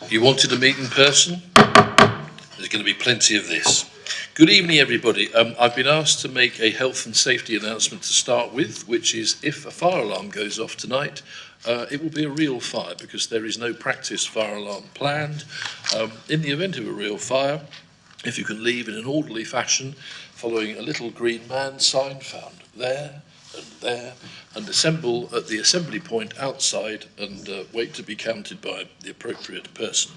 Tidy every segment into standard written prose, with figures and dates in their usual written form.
You wanted a meeting person? There's going to be plenty of this. Good evening, everybody. I've been asked to make a health and safety announcement to start with, which is if a fire alarm goes off tonight, it will be a real fire because there is no practice fire alarm planned. In the event of a real fire, if you can leave in an orderly fashion, following a little green man sign found there, and assemble at the assembly point outside and wait to be counted by the appropriate person.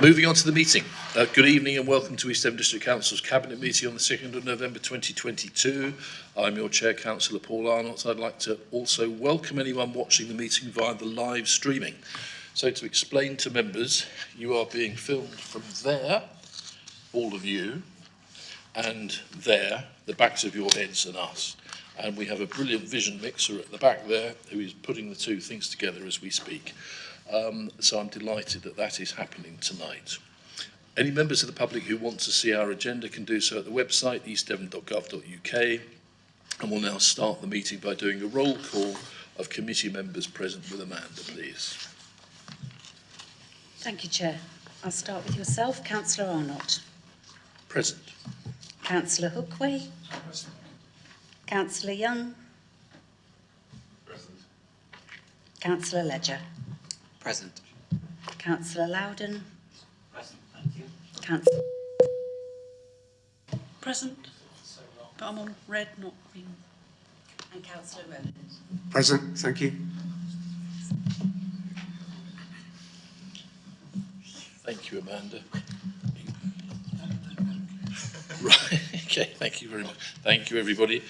Moving on to the meeting. Good evening and welcome to East Devon District Council's Cabinet meeting on the 2nd of November 2022. I'm your Chair, Councillor Paul Arnott. I'd like to also welcome anyone watching the meeting via the live streaming. So to explain to members, you are being filmed from there, all of you, and there, the backs of your heads and us. And we have a brilliant vision mixer at the back there who is putting the two things together as we speak. So I'm delighted that that is happening tonight. Any members of the public who want to see our agenda can do so at the website eastdevon.gov.uk. And we'll now start the meeting by doing a roll call of committee members present with Amanda, please. Thank you, Chair. I'll start with yourself, Councillor Arnott. Present. Councillor Hookway. Present. Councillor Young. Present. Councillor Ledger. Present. Councillor Loudon. Present, thank you. Councillor. Present, but I'm on red, not green. And Councillor Rowland. Present, thank you. Thank you, Amanda. Right, okay, thank you very much. Thank you, everybody.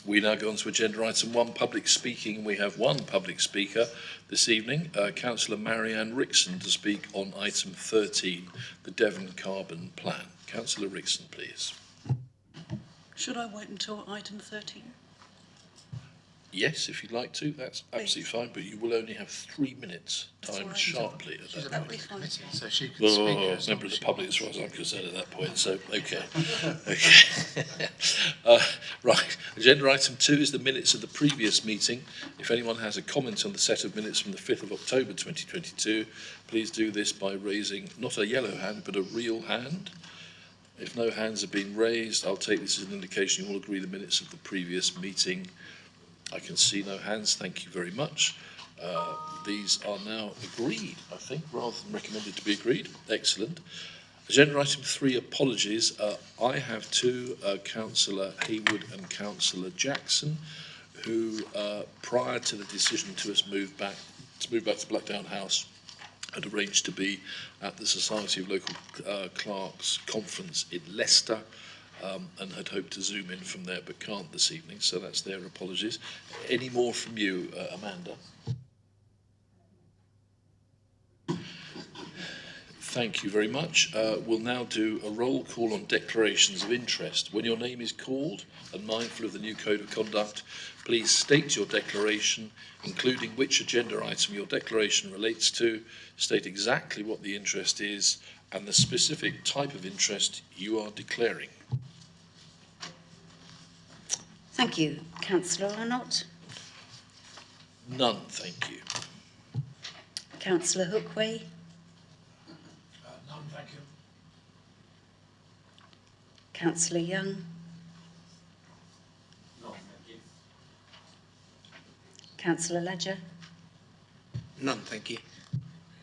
We now go on to agenda item 1, public speaking. We have one public speaker this evening, Councillor Marianne Rickson, to speak on item 13, the Devon Carbon Plan. Councillor Rickson, please. Should I wait until item 13? Yes, if you'd like to, that's absolutely fine, but you will only have 3 minutes, That's all timed right. sharply at She's that a That'll member be of the fine. committee, so she can speak. Oh, as member long of as the she public, as wants. far as I'm concerned at that point, so, okay. Okay. Right, agenda item 2 is the minutes of the previous meeting. If anyone has a comment on the set of minutes from the 5th of October 2022, please do this by raising not a yellow hand, but a real hand. If no hands have been raised, I'll take this as an indication you all agree the minutes of the previous meeting. I can see no hands, thank you very much. These are now agreed, I think, rather than recommended to be agreed. Excellent. Agenda item 3, apologies. I have two, Councillor Haywood and Councillor Jackson, who, prior to the decision to move back to Blackdown House, had arranged to be at the Society of Local Clerks conference in Leicester, and had hoped to zoom in from there but can't this evening, so that's their apologies. Any more from you, Amanda? Thank you very much. We'll now do a roll call on declarations of interest. When your name is called, and mindful of the new Code of Conduct, please state your declaration, including which agenda item your declaration relates to, state exactly what the interest is, and the specific type of interest you are declaring. Thank you. Councillor Arnott. None, thank you. Councillor Hookway. None, thank you. Councillor Young. None, thank you. Councillor Ledger. None, thank you.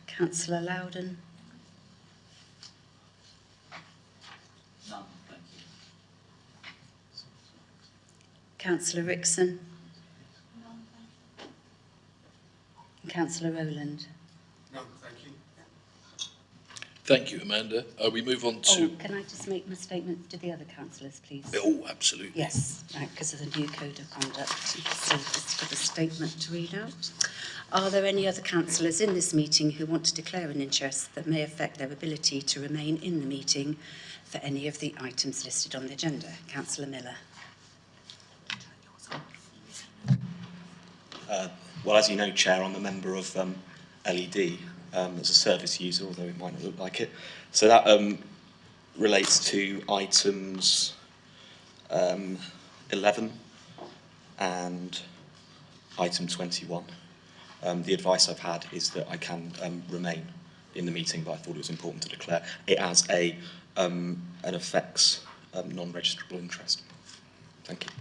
Councillor Loudon. None, thank you. Councillor Rickson. And Councillor Rowland. None, thank you. Thank you, Amanda. We move on to... Oh, can I just make my statement to the other councillors, please? Oh, absolutely. Yes, right, because of the new Code of Conduct. So just for the statement to read out. Are there any other councillors in this meeting who want to declare an interest that may affect their ability to remain in the meeting for any of the items listed on the agenda? Councillor Miller. Well, as you know, Chair, I'm a member of LED as a service user, although it might not look like it. So that relates to items 11 and item 21. The advice I've had is that I can remain in the meeting, but I thought it was important to declare it as an affects non-registrable interest. Thank you.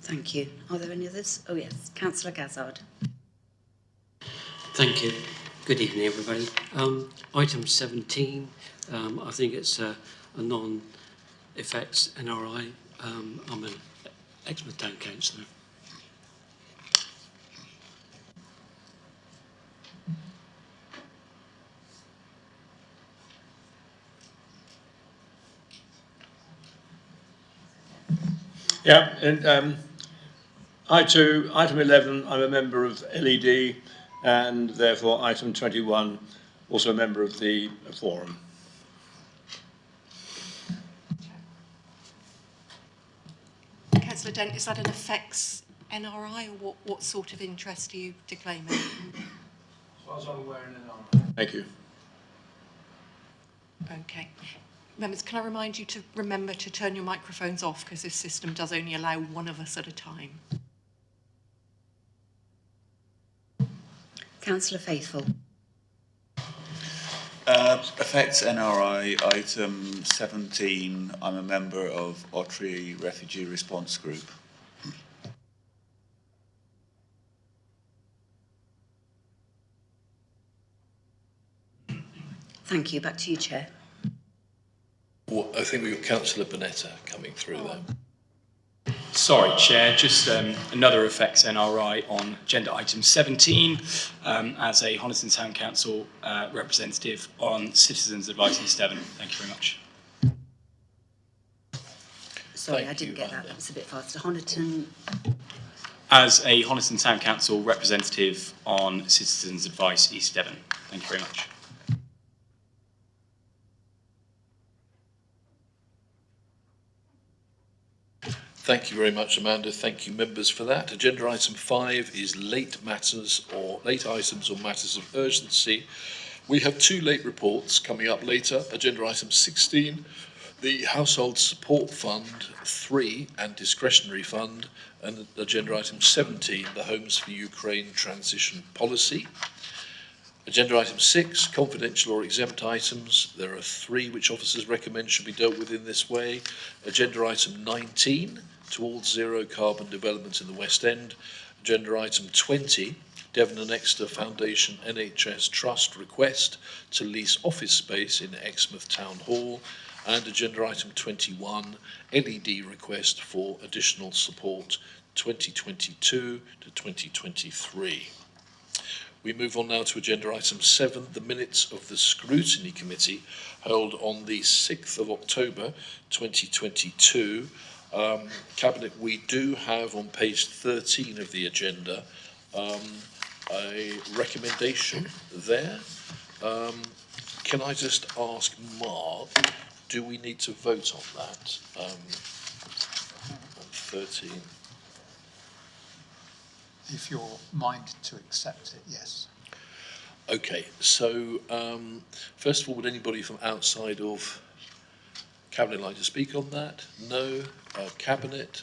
Thank you. Are there any others? Oh yes, Councillor Gazzard. Thank you. Good evening, everybody. Item 17, I think it's a non-effects NRI. I'm an Exmouth Town Councillor. Yeah, and item 11, I'm a member of LED, and therefore item 21, also a member of the forum. Councillor Dent, is that an effects NRI, or what sort of interest are you declaiming? As far as I'm aware, an NRI. Thank you. Okay. Members, can I remind you to remember to turn your microphones off, because this system does only allow one of us at a time. Councillor Faithful. Affects NRI, item 17. I'm a member of Ottery Refugee Response Group. Thank you. Back to you, Chair. Well, I think we've got Councillor Bonetta coming through there. Sorry, Chair, just another effects NRI on agenda item 17 as a Honiton Town Council representative on Citizens Advice East Devon. Thank you very much. Sorry, Thank I didn't you, get that. Amanda. That was a bit faster. Honiton. As a Honiton Town Council representative on Citizens Advice East Devon. Thank you very much. Thank you very much, Amanda. Thank you, members, for that. Agenda item 5 is late items or matters of urgency. We have 2 late reports coming up later. Agenda item 16, the Household Support Fund 3 and Discretionary Fund, and agenda item 17, the Homes for Ukraine Transition Policy. Agenda item 6, confidential or exempt items. There are 3 which officers recommend should be dealt with in this way. Agenda item 19, towards zero carbon development in the West End. Agenda item 20, Devon and Exeter Foundation NHS Trust request to lease office space in Exmouth Town Hall. And agenda item 21, LED request for additional support 2022 to 2023. We move on now to agenda item 7, the minutes of the Scrutiny Committee held on the 6th of October 2022. Cabinet, we do have on page 13 of the agenda a recommendation there. Can I just ask Mark, do we need to vote on that? On 13. If you're minded to accept it, yes. Okay, so first of all, would anybody from outside of Cabinet like to speak on that? No. Cabinet?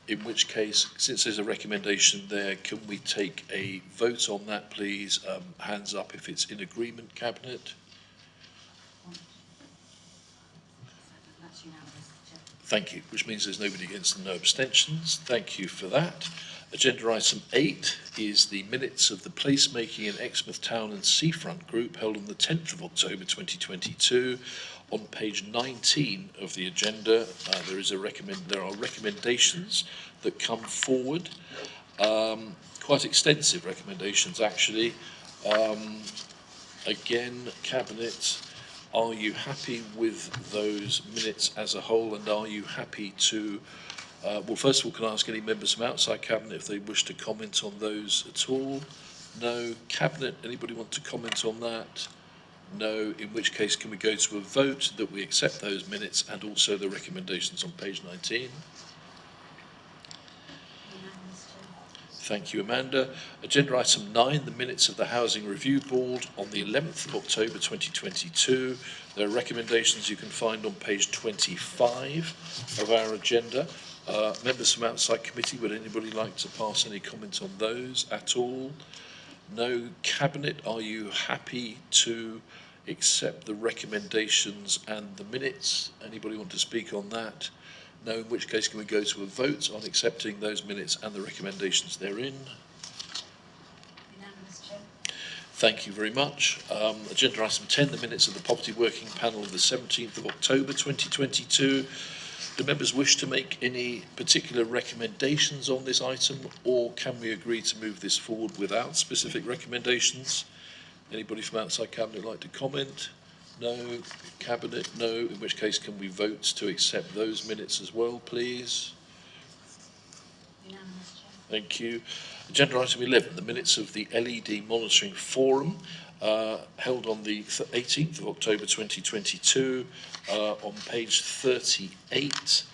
In which case, since there's a recommendation there, can we take a vote on that, please? Hands up if it's in agreement, Cabinet. That's unanimous, Chair. Thank you, which means there's nobody against and no abstentions. Thank you for that. Agenda item 8 is the minutes of the placemaking in Exmouth Town and Seafront Group held on the 10th of October 2022. On page 19 of the agenda, there are recommendations that come forward, quite extensive recommendations actually. Again, Cabinet, are you happy with those minutes as a whole, and are you happy to, well, first of all, can I ask any members from outside Cabinet if they wish to comment on those at all? No. Cabinet, anybody want to comment on that? No, in which case can we go to a vote that we accept those minutes and also the recommendations on page 19? Thank you, Amanda. Agenda item 9, the minutes of the Housing Review Board on the 11th of October 2022. There are recommendations you can find on page 25 of our agenda. Members from outside committee, would anybody like to pass any comments on those at all? No. Cabinet, are you happy to accept the recommendations and the minutes? Anybody want to speak on that? No, in which case can we go to a vote on accepting those minutes and the recommendations therein? Unanimous, Chair. Thank you very much. Agenda item 10, the minutes of the Poverty Working Panel of the 17th of October 2022. Do members wish to make any particular recommendations on this item, or can we agree to move this forward without specific recommendations? Anybody from outside Cabinet like to comment? No. Cabinet, no. In which case can we vote to accept those minutes as well, please? Unanimous, Chair. Thank you. Agenda item 11, the minutes of the LED Monitoring Forum held on the 18th of October 2022. On page 38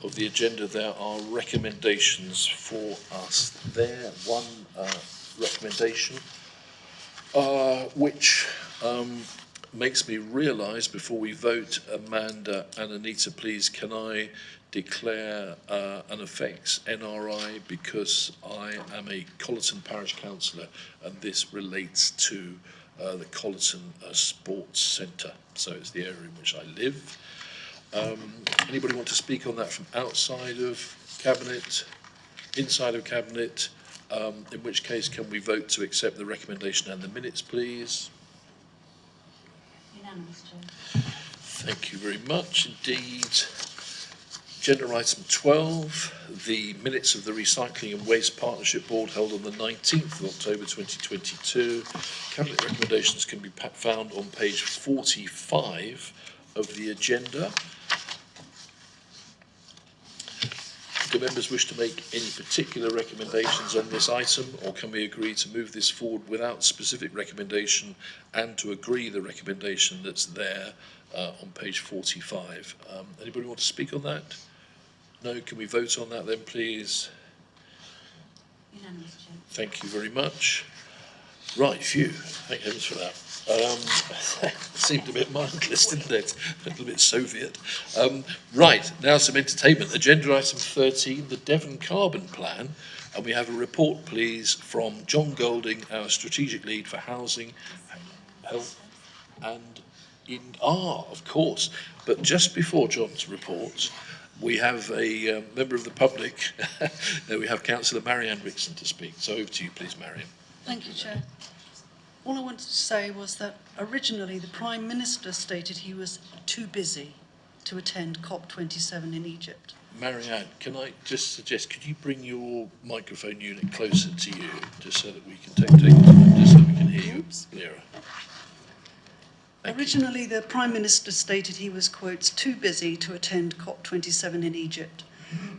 of the agenda, there are recommendations for us there. One recommendation which makes me realise, before we vote, Amanda and Anita, please, can I declare an effects NRI, because I am a Colleton Parish Councillor and this relates to the Colleton Sports Centre, so it's the area in which I live. Anybody want to speak on that from outside of Cabinet, inside of Cabinet? In which case can we vote to accept the recommendation and the minutes, please? Unanimous, Chair. Thank you very much indeed. Agenda item 12, the minutes of the Recycling and Waste Partnership Board held on the 19th of October 2022. Cabinet recommendations can be found on page 45 of the agenda. Do members wish to make any particular recommendations on this item, or can we agree to move this forward without specific recommendation and to agree the recommendation that's there on page 45? Anybody want to speak on that? No. Can we vote on that then, please? Unanimous, Chair. Thank you very much. Right, phew. Thank heavens for that. Seemed a bit mindless, didn't it? A little bit Soviet. Right, now some entertainment. Agenda item 13, the Devon Carbon Plan. And we have a report, please, from John Golding, our strategic lead for housing, health, and of course. But just before John's report, we have a member of the public. We have Councillor Marianne Rickson to speak. So over to you, please, Marianne. Thank you, Chair. All I wanted to say was that originally the Prime Minister stated he was too busy to attend COP27 in Egypt. Marianne, can I just suggest, could you bring your microphone unit closer to you, just so that we can take just so we can hear you clearer? Originally, the Prime Minister stated he was, quote, too busy to attend COP27 in Egypt.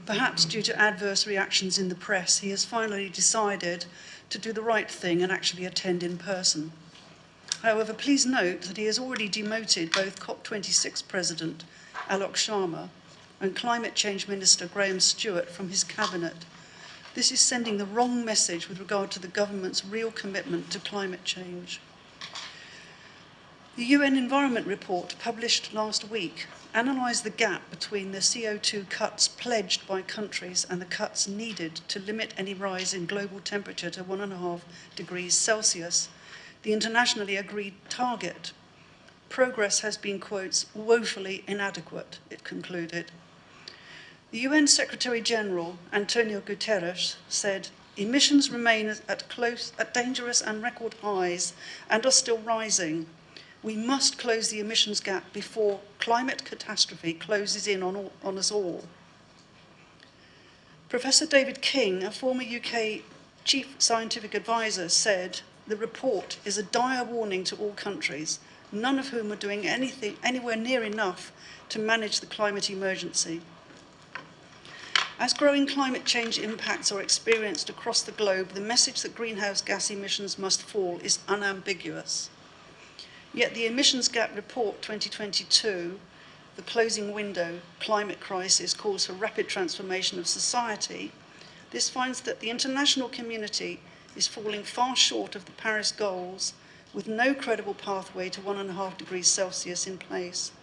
Perhaps due to adverse reactions in the press, he has finally decided to do the right thing and actually attend in person. However, please note that he has already demoted both COP26 President Alok Sharma and Climate Change Minister Graham Stewart from his cabinet. This is sending the wrong message with regard to the government's real commitment to climate change. The UN Environment Report, published last week, analysed the gap between the CO2 cuts pledged by countries and the cuts needed to limit any rise in global temperature to 1.5 degrees Celsius, the internationally agreed target. Progress has been, quotes, woefully inadequate, it concluded. The UN Secretary-General, Antonio Guterres, said, emissions remain at dangerous and record highs and are still rising. We must close the emissions gap before climate catastrophe closes in on us all. Professor David King, a former UK Chief Scientific Advisor, said, the report is a dire warning to all countries, none of whom are doing anything anywhere near enough to manage the climate emergency. As growing climate change impacts are experienced across the globe, the message that greenhouse gas emissions must fall is unambiguous. Yet the Emissions Gap Report 2022, The Closing Window, Climate Crisis Calls for Rapid Transformation of Society, this finds that the international community is falling far short of the Paris goals with no credible pathway to 1.5 degrees Celsius in place.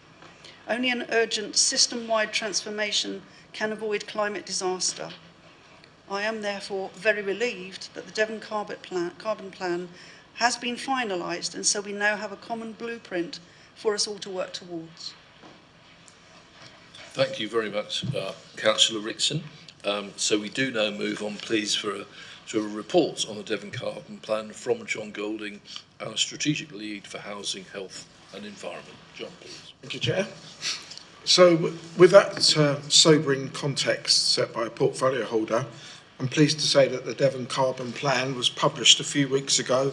Only an urgent system-wide transformation can avoid climate disaster. I am therefore very relieved that the Devon Carbon Plan has been finalised, and so we now have a common blueprint for us all to work towards. Thank you very much, Councillor Rickson. So we do now move on, please, to a report on the Devon Carbon Plan from John Golding, our Strategic Lead for Housing, Health and Environment. John, please. Thank you, Chair. So with that sobering context set by a portfolio holder, I'm pleased to say that the Devon Carbon Plan was published a few weeks ago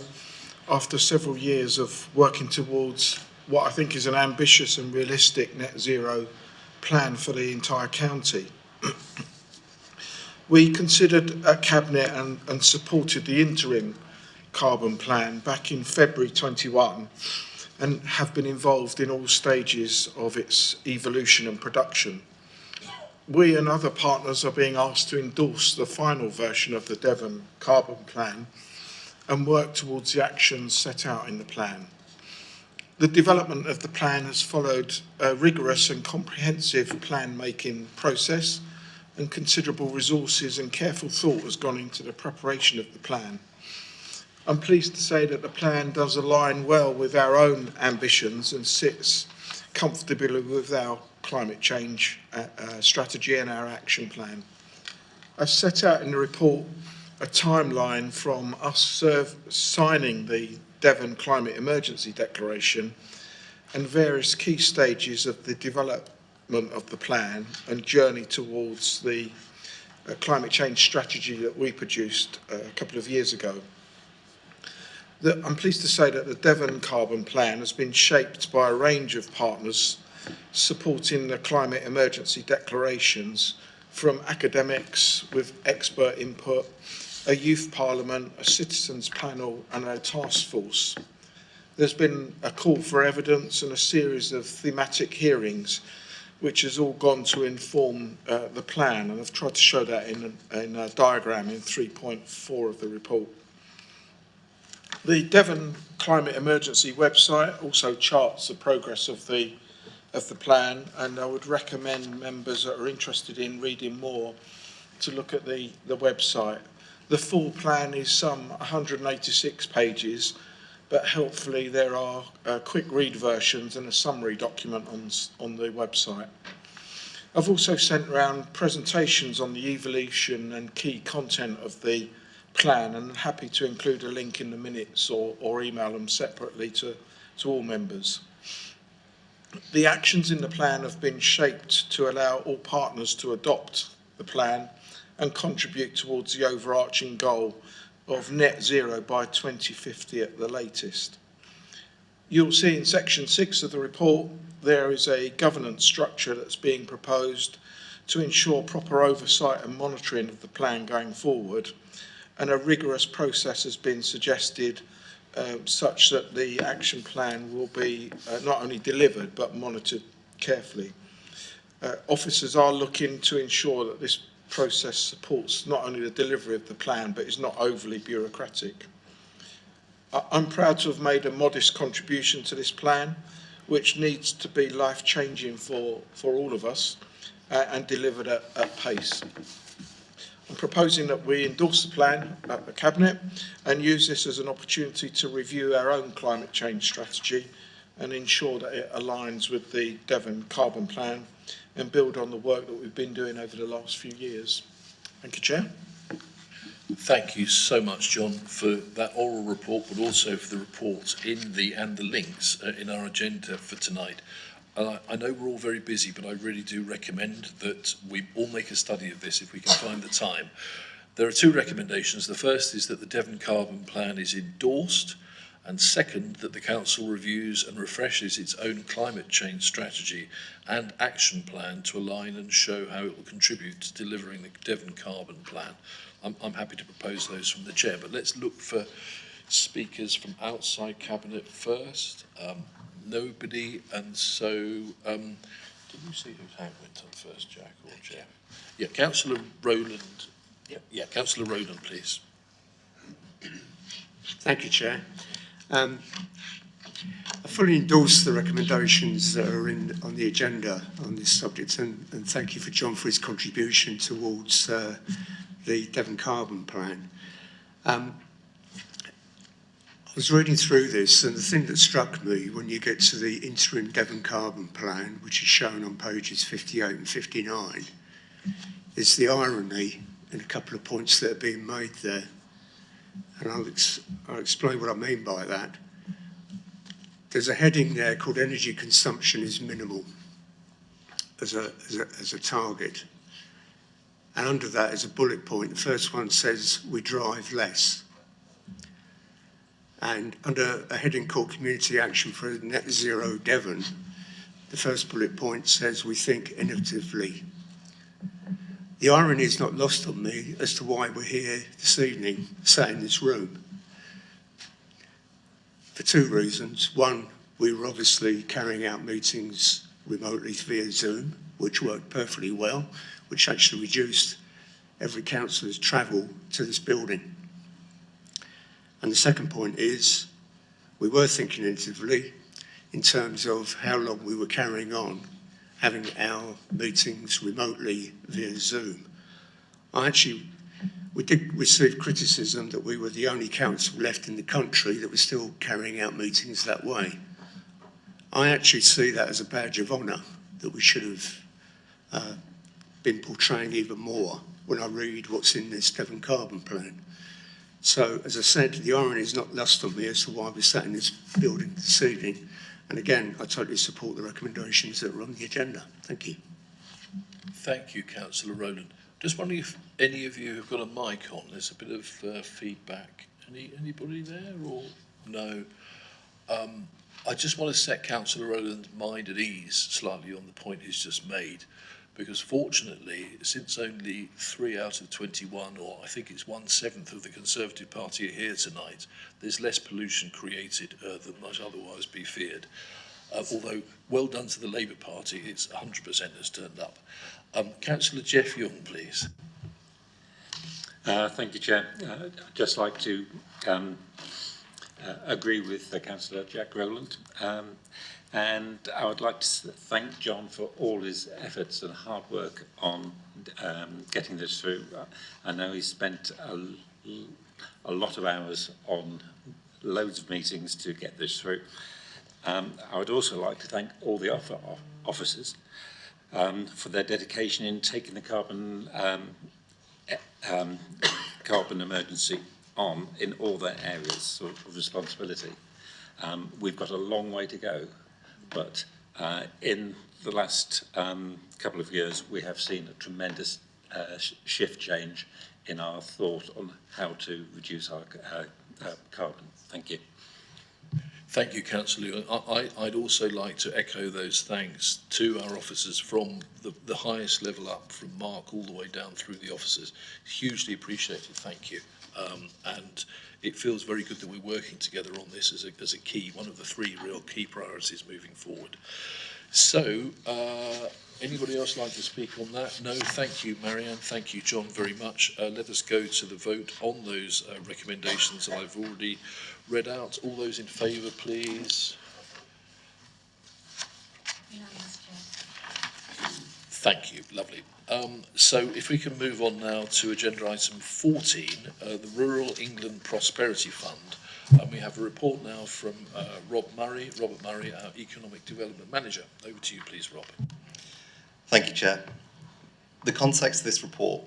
after several years of working towards what I think is an ambitious and realistic net zero plan for the entire county. We considered at Cabinet and supported the interim carbon plan back in February 21 and have been involved in all stages of its evolution and production. We and other partners are being asked to endorse the final version of the Devon Carbon Plan and work towards the actions set out in the plan. The development of the plan has followed a rigorous and comprehensive plan-making process, and considerable resources and careful thought has gone into the preparation of the plan. I'm pleased to say that the plan does align well with our own ambitions and sits comfortably with our climate change strategy and our action plan. I've set out in the report a timeline from us signing the Devon Climate Emergency Declaration and various key stages of the development of the plan and journey towards the climate change strategy that we produced a couple of years ago. I'm pleased to say that the Devon Carbon Plan has been shaped by a range of partners supporting the climate emergency declarations, from academics with expert input, a youth parliament, a citizens panel and a task force. There's been a call for evidence and a series of thematic hearings which has all gone to inform the plan, and I've tried to show that in a diagram in 3.4 of the report. The Devon Climate Emergency website also charts the progress of the plan, and I would recommend members that are interested in reading more to look at the website. The full plan is some 186 pages, but helpfully there are quick read versions and a summary document on the website. I've also sent around presentations on the evolution and key content of the plan, and I'm happy to include a link in the minutes or email them separately to all members. The actions in the plan have been shaped to allow all partners to adopt the plan and contribute towards the overarching goal of net zero by 2050 at the latest. You'll see in section 6 of the report there is a governance structure that's being proposed to ensure proper oversight and monitoring of the plan going forward, and a rigorous process has been suggested such that the action plan will be not only delivered but monitored carefully. Officers are looking to ensure that this process supports not only the delivery of the plan but is not overly bureaucratic. I'm proud to have made a modest contribution to this plan, which needs to be life-changing for all of us and delivered at pace. I'm proposing that we endorse the plan at the Cabinet and use this as an opportunity to review our own climate change strategy and ensure that it aligns with the Devon Carbon Plan and build on the work that we've been doing over the last few years. Thank you, Chair. Thank you so much, John, for that oral report, but also for the reports and the links in our agenda for tonight. I know we're all very busy, but I really do recommend that we all make a study of this if we can find the time. There are two recommendations. The first is that the Devon Carbon Plan is endorsed, and second, that the Council reviews and refreshes its own climate change strategy and action plan to align and show how it will contribute to delivering the Devon Carbon Plan. I'm happy to propose those from the Chair, but let's look for speakers from outside Cabinet first. Nobody, and so, did you see whose hand went up first, Jack or Jeff? Yeah, Councillor Rowland. Yeah, Councillor Rowland, please. Thank you, Chair. I fully endorse the recommendations that are on the agenda on this subject, and thank you for John for his contribution towards the Devon Carbon Plan. I was reading through this, and the thing that struck me when you get to the interim Devon Carbon Plan, which is shown on pages 58 and 59, is the irony in a couple of points that are being made there. And I'll explain what I mean by that. There's a heading there called energy consumption is minimal as a target. And under that is a bullet point. The first one says we drive less. And under a heading called Community Action for Net Zero Devon, the first bullet point says we think innovatively. The irony is not lost on me as to why we're here this evening, sat in this room. For two reasons. One, we were obviously carrying out meetings remotely via Zoom, which worked perfectly well, which actually reduced every councillor's travel to this building. And the second point is, we were thinking innovatively in terms of how long we were carrying on having our meetings remotely via Zoom. We did receive criticism that we were the only council left in the country that was still carrying out meetings that way. I actually see that as a badge of honour that we should have been portraying even more when I read what's in this Devon Carbon Plan. So, as I said, the irony is not lost on me as to why we're sat in this building this evening. And again, I totally support the recommendations that are on the agenda. Thank you. Thank you, Councillor Rowland. Just wondering if any of you have got a mic on. There's a bit of feedback. Anybody there or no? I just want to set Councillor Rowland's mind at ease slightly on the point he's just made, because fortunately, since only 3 out of 21, or I think it's 1/7 of the Conservative Party are here tonight, there's less pollution created than might otherwise be feared. Although, well done to the Labour Party, it's 100% has turned up. Councillor Jeff Young, please. Thank you, Chair. I'd just like to agree with Councillor Jack Rowland. And I would like to thank John for all his efforts and hard work on getting this through. I know he spent a lot of hours on loads of meetings to get this through. I would also like to thank all the officers for their dedication in taking the carbon emergency on in all their areas of responsibility. We've got a long way to go, but in the last couple of years we have seen a tremendous shift change in our thought on how to reduce our carbon. Thank you. Thank you, Councillor. I'd also like to echo those thanks to our officers from the highest level up, from Mark all the way down through the officers. Hugely appreciated, thank you. And it feels very good that we're working together on this as a key, one of the 3 real key priorities moving forward. So, anybody else like to speak on that? No, thank you, Marianne. Thank you, John, very much. Let us go to the vote on those recommendations that I've already read out. All those in favour, please. Thank you, lovely. So if we can move on now to agenda item 14, the Rural England Prosperity Fund. We have a report now from Robert Murray, our Economic Development Manager. Over to you, please, Rob. Thank you, Chair. The context of this report,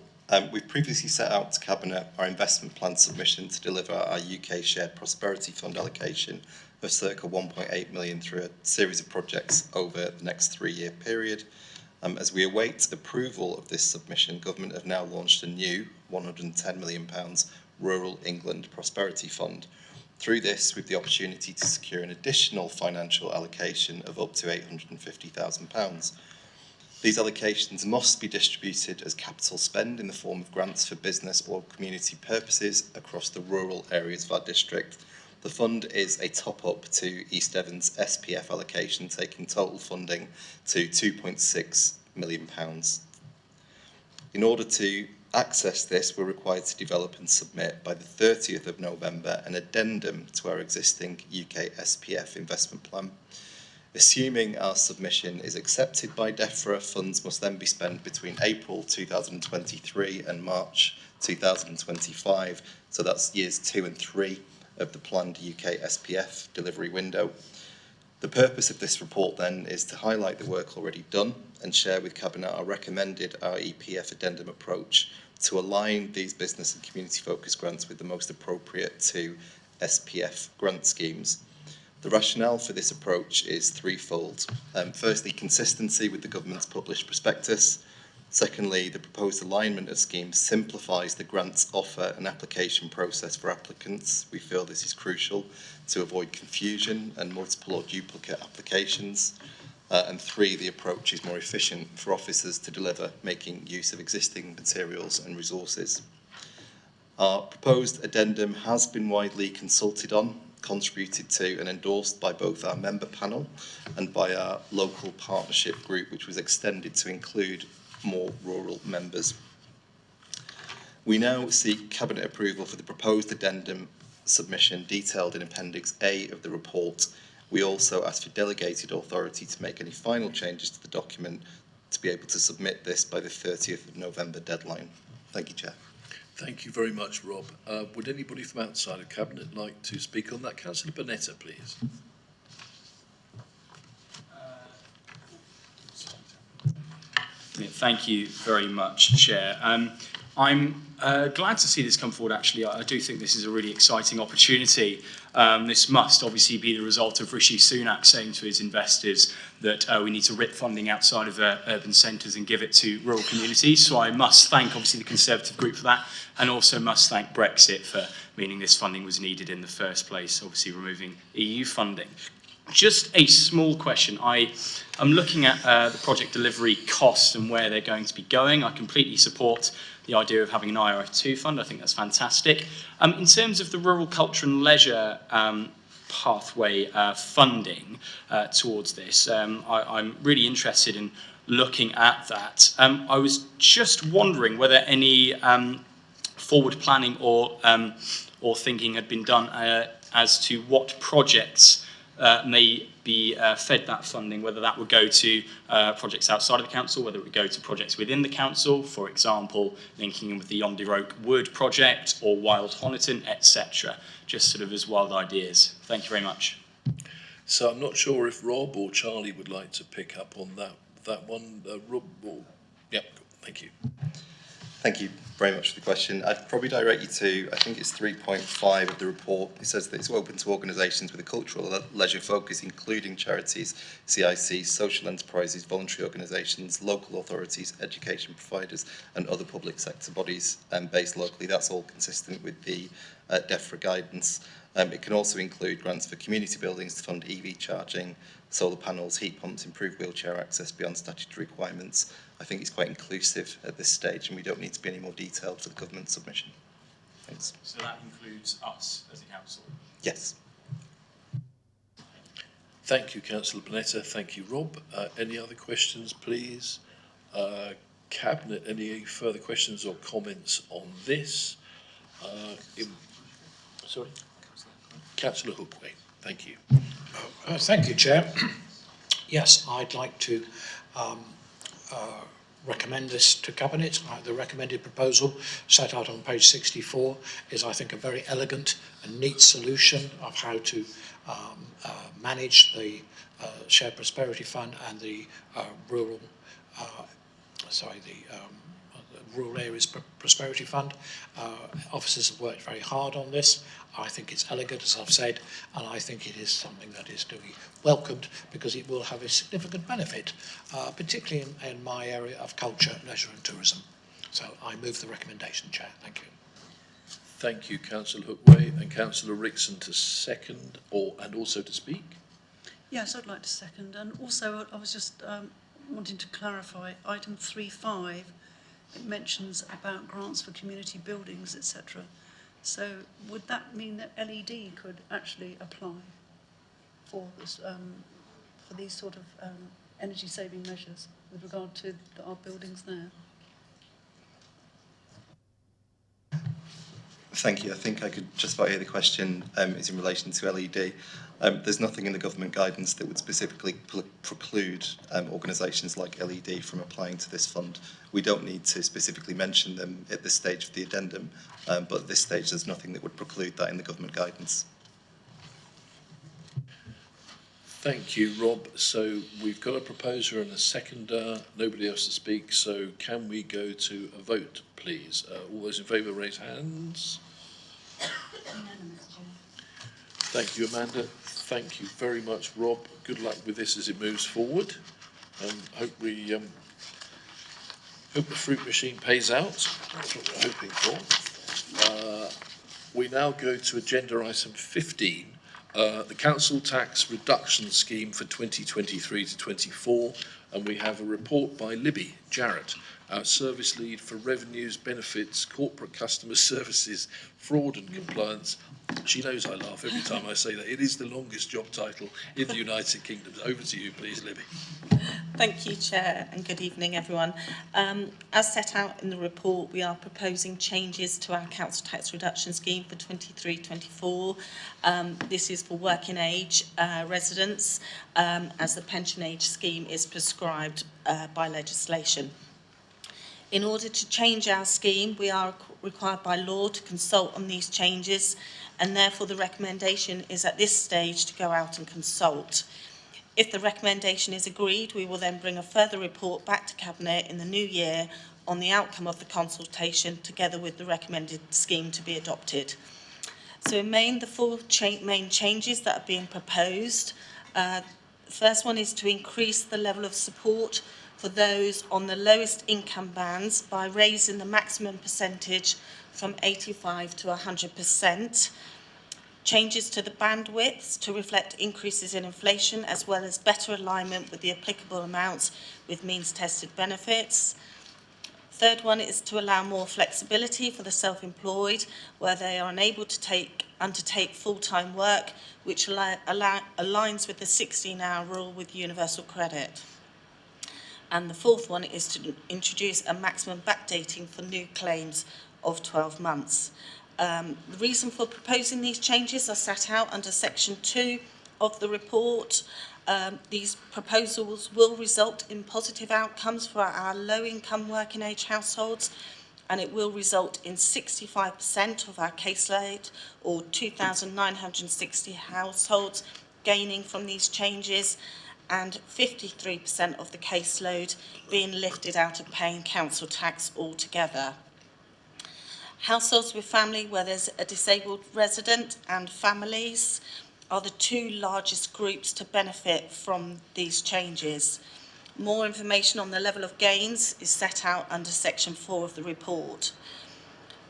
we've previously set out to Cabinet our investment plan submission to deliver our UK Shared Prosperity Fund allocation of circa 1.8 million through a series of projects over the next 3-year period. As we await approval of this submission, Government have now launched a new £110 million Rural England Prosperity Fund. Through this, we have the opportunity to secure an additional financial allocation of up to £850,000. These allocations must be distributed as capital spend in the form of grants for business or community purposes across the rural areas of our district. The fund is a top-up to East Devon's SPF allocation, taking total funding to £2.6 million. In order to access this, we're required to develop and submit by the 30th of November an addendum to our existing UK SPF investment plan. Assuming our submission is accepted by DEFRA, funds must then be spent between April 2023 and March 2025. So that's years 2 and 3 of the planned UK SPF delivery window. The purpose of this report then is to highlight the work already done and share with Cabinet our recommended REPF addendum approach to align these business and community focused grants with the most appropriate to SPF grant schemes. The rationale for this approach is threefold. Firstly, consistency with the government's published prospectus. Secondly, the proposed alignment of schemes simplifies the grants offer and application process for applicants. We feel this is crucial to avoid confusion and multiple or duplicate applications. And three, the approach is more efficient for officers to deliver, making use of existing materials and resources. Our proposed addendum has been widely consulted on, contributed to and endorsed by both our member panel and by our local partnership group, which was extended to include more rural members. We now seek Cabinet approval for the proposed addendum submission detailed in Appendix A of the report. We also ask for delegated authority to make any final changes to the document to be able to submit this by the 30th of November deadline. Thank you, Chair. Thank you very much, Rob. Would anybody from outside of Cabinet like to speak on that? Councillor Bonetta, please. Thank you very much, Chair. I'm glad to see this come forward, actually. I do think this is a really exciting opportunity. This must obviously be the result of Rishi Sunak saying to his investors that we need to rip funding outside of urban centres and give it to rural communities. So I must thank, obviously, the Conservative group for that, and also must thank Brexit for meaning this funding was needed in the first place, obviously removing EU funding. Just a small question. I am looking at the project delivery costs and where they're going to be going. I completely support the idea of having an IRF2 fund. I think that's fantastic. In terms of the rural culture and leisure pathway funding towards this, I'm really interested in looking at that. I was just wondering whether any forward planning or thinking had been done as to what projects may be fed that funding, whether that would go to projects outside of the council, whether it would go to projects within the council, for example, linking in with the Yondiroke Wood project or Wild Honiton, etc. Just sort of as wild ideas. Thank you very much. So I'm not sure if Rob or Charlie would like to pick up on that one. Rob, yep, thank you. Thank you very much for the question. I'd probably direct you to, I think it's 3.5 of the report. It says that it's open to organisations with a cultural leisure focus, including charities, CICs, social enterprises, voluntary organisations, local authorities, education providers, and other public sector bodies based locally. That's all consistent with the DEFRA guidance. It can also include grants for community buildings to fund EV charging, solar panels, heat pumps, improved wheelchair access beyond statutory requirements. I think it's quite inclusive at this stage, and we don't need to be any more detailed for the government submission. Thanks. So that includes us as a council? Yes. Thank you, Councillor Bonetta. Thank you, Rob. Any other questions, please? Cabinet, any further questions or comments on this? Sorry? Councillor Hookway, thank you. Thank you, Chair. Yes, I'd like to recommend this to Cabinet. The recommended proposal set out on page 64 is, I think, a very elegant and neat solution of how to manage the Shared Prosperity Fund and the Rural Areas Prosperity Fund. Officers have worked very hard on this. I think it's elegant, as I've said, and I think it is something that is to be welcomed because it will have a significant benefit, particularly in my area of culture, leisure and tourism. So I move the recommendation, Chair. Thank you. Thank you, Councillor Hookway, and Councillor Rickson to second and also to speak. Yes, I'd like to second. And also, I was just wanting to clarify item 3.5. It mentions about grants for community buildings, etc. So would that mean that LED could actually apply for this, for these sort of energy saving measures with regard to our buildings there? Thank you. I think I could just about hear the question is in relation to LED. There's nothing in the government guidance that would specifically preclude organisations like LED from applying to this fund. We don't need to specifically mention them at this stage of the addendum, but at this stage there's nothing that would preclude that in the government guidance. Thank you, Rob. So we've got a proposer and a seconder, nobody else to speak, so can we go to a vote, please? All those in favour, raise hands. Thank you, Amanda. Thank you very much, Rob. Good luck with this as it moves forward. Hope the fruit machine pays out. That's what we're hoping for. We now go to agenda item 15. The Council Tax Reduction Scheme for 2023 to 24, and we have a report by Libby Jarrett, our Service Lead for Revenues, Benefits, Corporate Customer Services, Fraud and Compliance. She knows I laugh every time I say that. It is the longest job title in the United Kingdom. Over to you, please, Libby. Thank you, Chair, and good evening, everyone. As set out in the report, we are proposing changes to our Council Tax Reduction Scheme for 23-24. This is for working age residents, as the pension age scheme is prescribed by legislation. In order to change our scheme, we are required by law to consult on these changes, and therefore the recommendation is at this stage to go out and consult. If the recommendation is agreed, we will then bring a further report back to Cabinet in the new year on the outcome of the consultation, together with the recommended scheme to be adopted. So in main, the four main changes that are being proposed. The first one is to increase the level of support for those on the lowest income bands by raising the maximum percentage from 85 to 100%. Changes to the bandwidths to reflect increases in inflation, as well as better alignment with the applicable amounts with means-tested benefits. Third one is to allow more flexibility for the self-employed, where they are unable to undertake full-time work, which aligns with the 16-hour rule with universal credit. And the fourth one is to introduce a maximum backdating for new claims of 12 months. The reason for proposing these changes are set out under section 2 of the report. These proposals will result in positive outcomes for our low-income working age households, and it will result in 65% of our caseload, or 2,960 households, gaining from these changes, and 53% of the caseload being lifted out of paying council tax altogether. Households with family where there's a disabled resident and families are the two largest groups to benefit from these changes. More information on the level of gains is set out under section 4 of the report.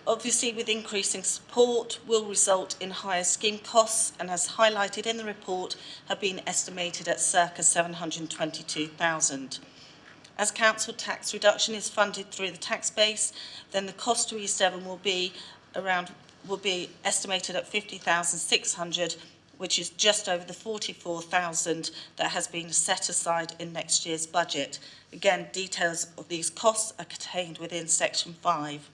Obviously, with increasing support will result in higher scheme costs, and as highlighted in the report, have been estimated at circa 722,000. As council tax reduction is funded through the tax base, then the cost to E7 will be estimated at 50,600, which is just over the 44,000 that has been set aside in next year's budget. Again, details of these costs are contained within section 5.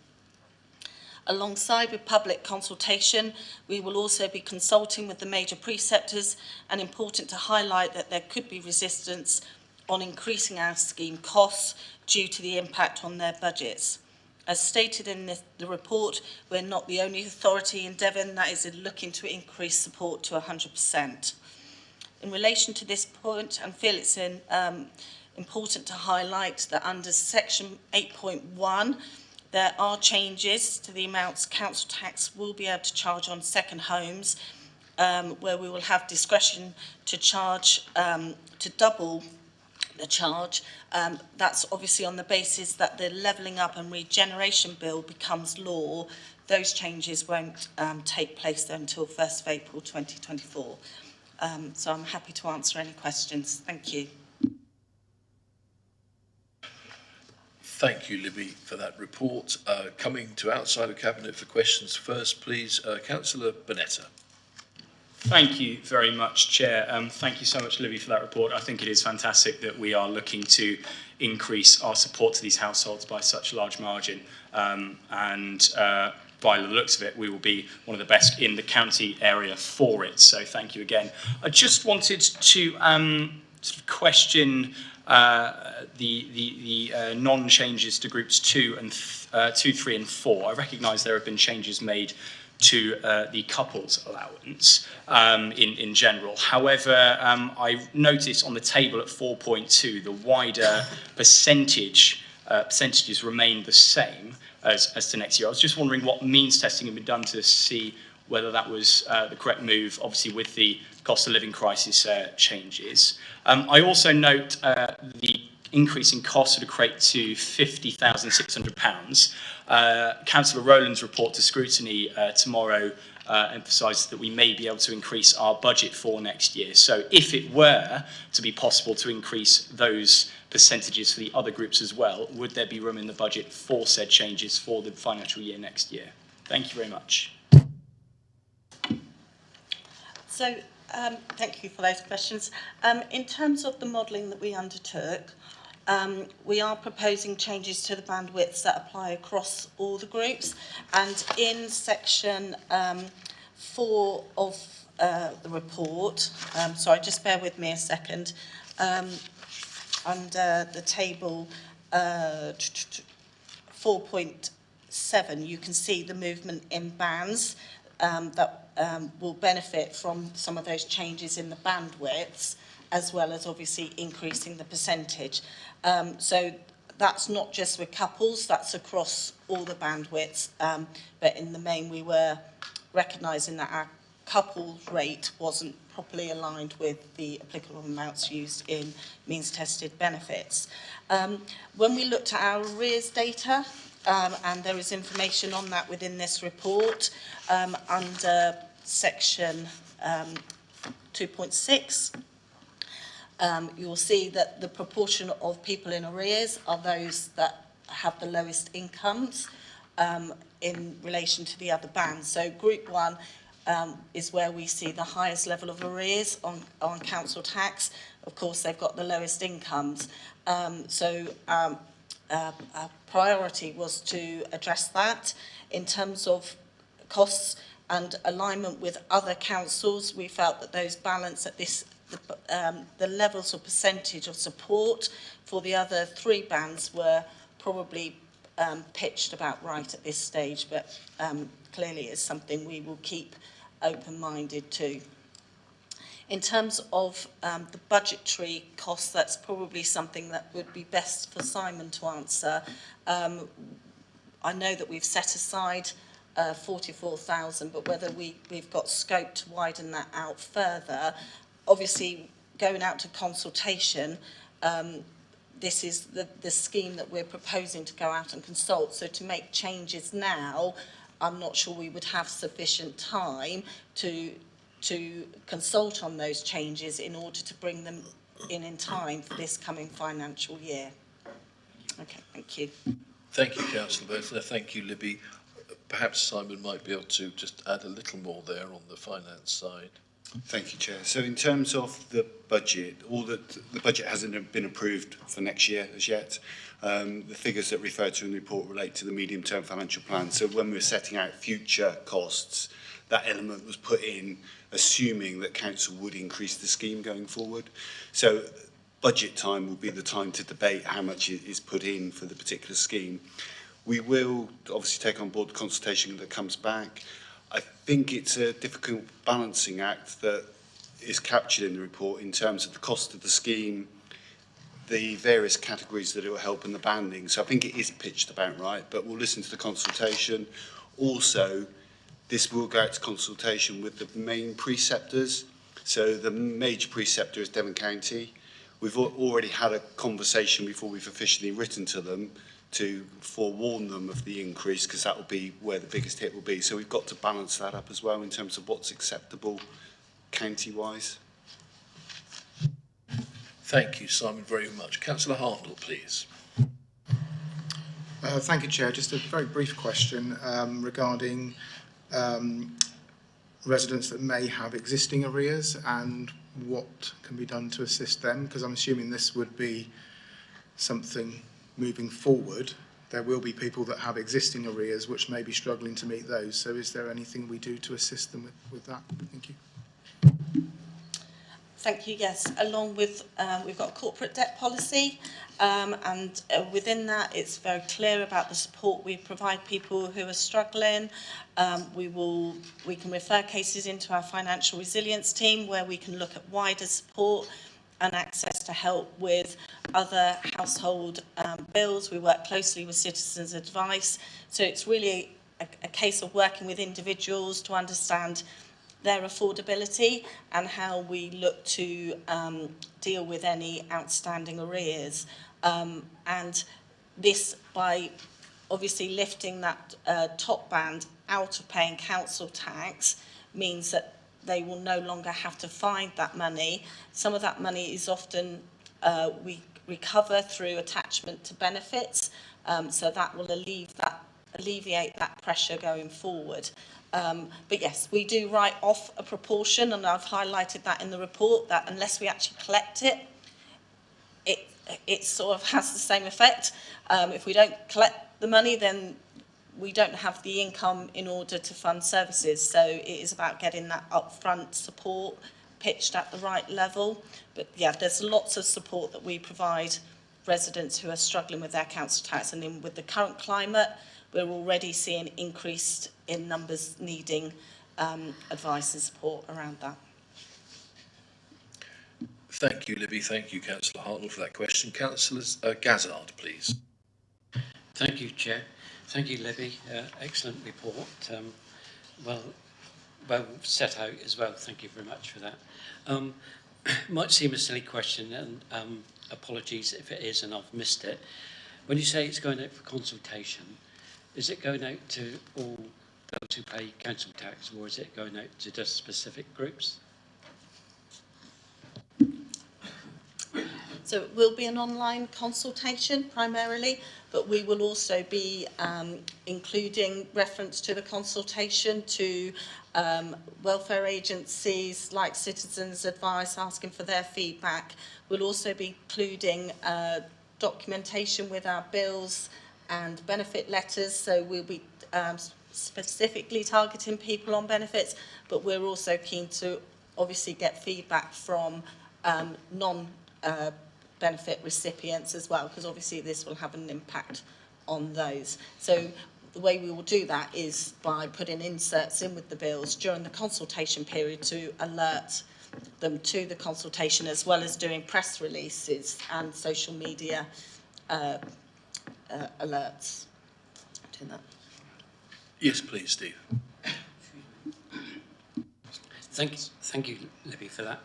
Alongside with public consultation, we will also be consulting with the major preceptors, and important to highlight that there could be resistance on increasing our scheme costs due to the impact on their budgets. As stated in the report, we're not the only authority in Devon that is looking to increase support to 100%. In relation to this point, I feel it's important to highlight that under section 8.1, there are changes to the amounts council tax will be able to charge on second homes, where we will have discretion to charge, to double the charge. That's obviously on the basis that the levelling up and regeneration bill becomes law. Those changes won't take place until 1st of April 2024. So I'm happy to answer any questions. Thank you. Thank you, Libby, for that report. Coming to outside of Cabinet for questions first, please, Councillor Bonetta. Thank you very much, Chair. Thank you so much, Libby, for that report. I think it is fantastic that we are looking to increase our support to these households by such a large margin. by the looks of it, we will be one of the best in the county area for it. So thank you again. I just wanted to sort of question the non-changes to groups 2, 3 and 4. I recognise there have been changes made to the couples allowance in general. However, I noticed on the table at 4.2 the wider percentages remain the same as to next year. I was just wondering what means testing had been done to see whether that was the correct move, obviously with the cost of living crisis changes. I also note the increase in costs would equate to £50,600. Councillor Rowland's report to scrutiny tomorrow emphasises that we may be able to increase our budget for next year. So if it were to be possible to increase those percentages for the other groups as well, would there be room in the budget for said changes for the financial year next year? Thank you very much. So, thank you for those questions. In terms of the modelling that we undertook, we are proposing changes to the bandwidths that apply across all the groups. And in section 4 of the report, sorry, just bear with me a second, under the table 4.7, you can see the movement in bands that will benefit from some of those changes in the bandwidths, as well as obviously increasing the percentage. So that's not just with couples, that's across all the bandwidths, but in the main we were recognising that our couples rate wasn't properly aligned with the applicable amounts used in means-tested benefits. When we looked at our arrears data, and there is information on that within this report, under section 2.6, you'll see that the proportion of people in arrears are those that have the lowest incomes in relation to the other bands. So group 1 is where we see the highest level of arrears on council tax. Of course, they've got the lowest incomes. Our priority was to address that. In terms of costs and alignment with other councils, we felt that those balance at this, the levels of percentage of support for the other 3 bands were probably pitched about right at this stage, but clearly it's something we will keep open-minded to. In terms of the budgetary costs, that's probably something that would be best for Simon to answer. I know that we've set aside 44,000, but whether we've got scope to widen that out further. Obviously, going out to consultation, this is the scheme that we're proposing to go out and consult. So to make changes now, I'm not sure we would have sufficient time to consult on those changes in order to bring them in time for this coming financial year. Okay, thank you. Thank you, Councillor Burton. Thank you, Libby. Perhaps Simon might be able to just add a little more there on the finance side. Thank you, Chair. So in terms of the budget, the budget hasn't been approved for next year as yet. The figures that refer to in the report relate to the medium-term financial plan. So when we're setting out future costs, that element was put in assuming that council would increase the scheme going forward. So budget time will be the time to debate how much is put in for the particular scheme. We will obviously take on board the consultation that comes back. I think it's a difficult balancing act that is captured in the report in terms of the cost of the scheme, the various categories that it will help in the banding. So I think it is pitched about right, but we'll listen to the consultation. Also, this will go out to consultation with the main preceptors. So the major preceptor is Devon County. We've already had a conversation before we've officially written to them to forewarn them of the increase, because that will be where the biggest hit will be. So we've got to balance that up as well in terms of what's acceptable county-wise. Thank you, Simon, very much. Councillor Hartnell, please. Thank you, Chair. Just a very brief question regarding residents that may have existing arrears and what can be done to assist them, because I'm assuming this would be something moving forward there will be people that have existing arrears which may be struggling to meet those. So is there anything we do to assist them with that? Thank you. Thank you. Yes, along with we've got a corporate debt policy, and within that, it's very clear about the support we provide people who are struggling. We can refer cases into our financial resilience team, where we can look at wider support and access to help with other household bills. We work closely with Citizens Advice, so it's really a case of working with individuals to understand their affordability and how we look to deal with any outstanding arrears. And this, by obviously lifting that top band out of paying council tax, means that they will no longer have to find that money. Some of that money is often we recover through attachment to benefits, so that will alleviate that pressure going forward. But yes, we do write off a proportion, and I've highlighted that in the report, that unless we actually collect it, it sort of has the same effect. If we don't collect the money, then we don't have the income in order to fund services. So it is about getting that upfront support pitched at the right level. But yeah, there's lots of support that we provide residents who are struggling with their council tax, and then with the current climate, we're already seeing increased in numbers needing advice and support around that. Thank you, Libby. Thank you, Councillor Hartnell, for that question. Councillor Gazzard, please. Thank you, Chair. Thank you, Libby. Excellent report. Well set out as well. Thank you very much for that. Might seem a silly question, and apologies if it is and I've missed it. When you say it's going out for consultation, is it going out to all those who pay council tax, or is it going out to just specific groups? So it will be an online consultation primarily, but we will also be including reference to the consultation to welfare agencies like Citizens Advice, asking for their feedback. We'll also be including documentation with our bills and benefit letters, so we'll be specifically targeting people on benefits, but we're also keen to obviously get feedback from benefit recipients as well, because obviously this will have an impact on those. So the way we will do that is by putting inserts in with the bills during the consultation period to alert them to the consultation, as well as doing press releases and social media alerts. Doing that. Yes, please, Steve. Thank you, Libby, for that.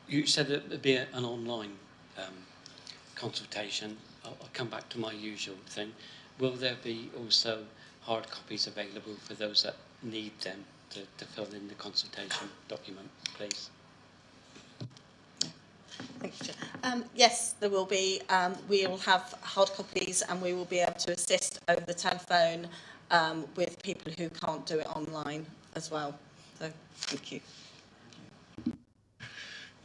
You said it would be an online consultation. I'll come back to my usual thing. Will there be also hard copies available for those that need them to fill in the consultation document, please? Thank you. Yes, there will be. We will have hard copies, and we will be able to assist over the telephone with people who can't do it online as well. So, thank you.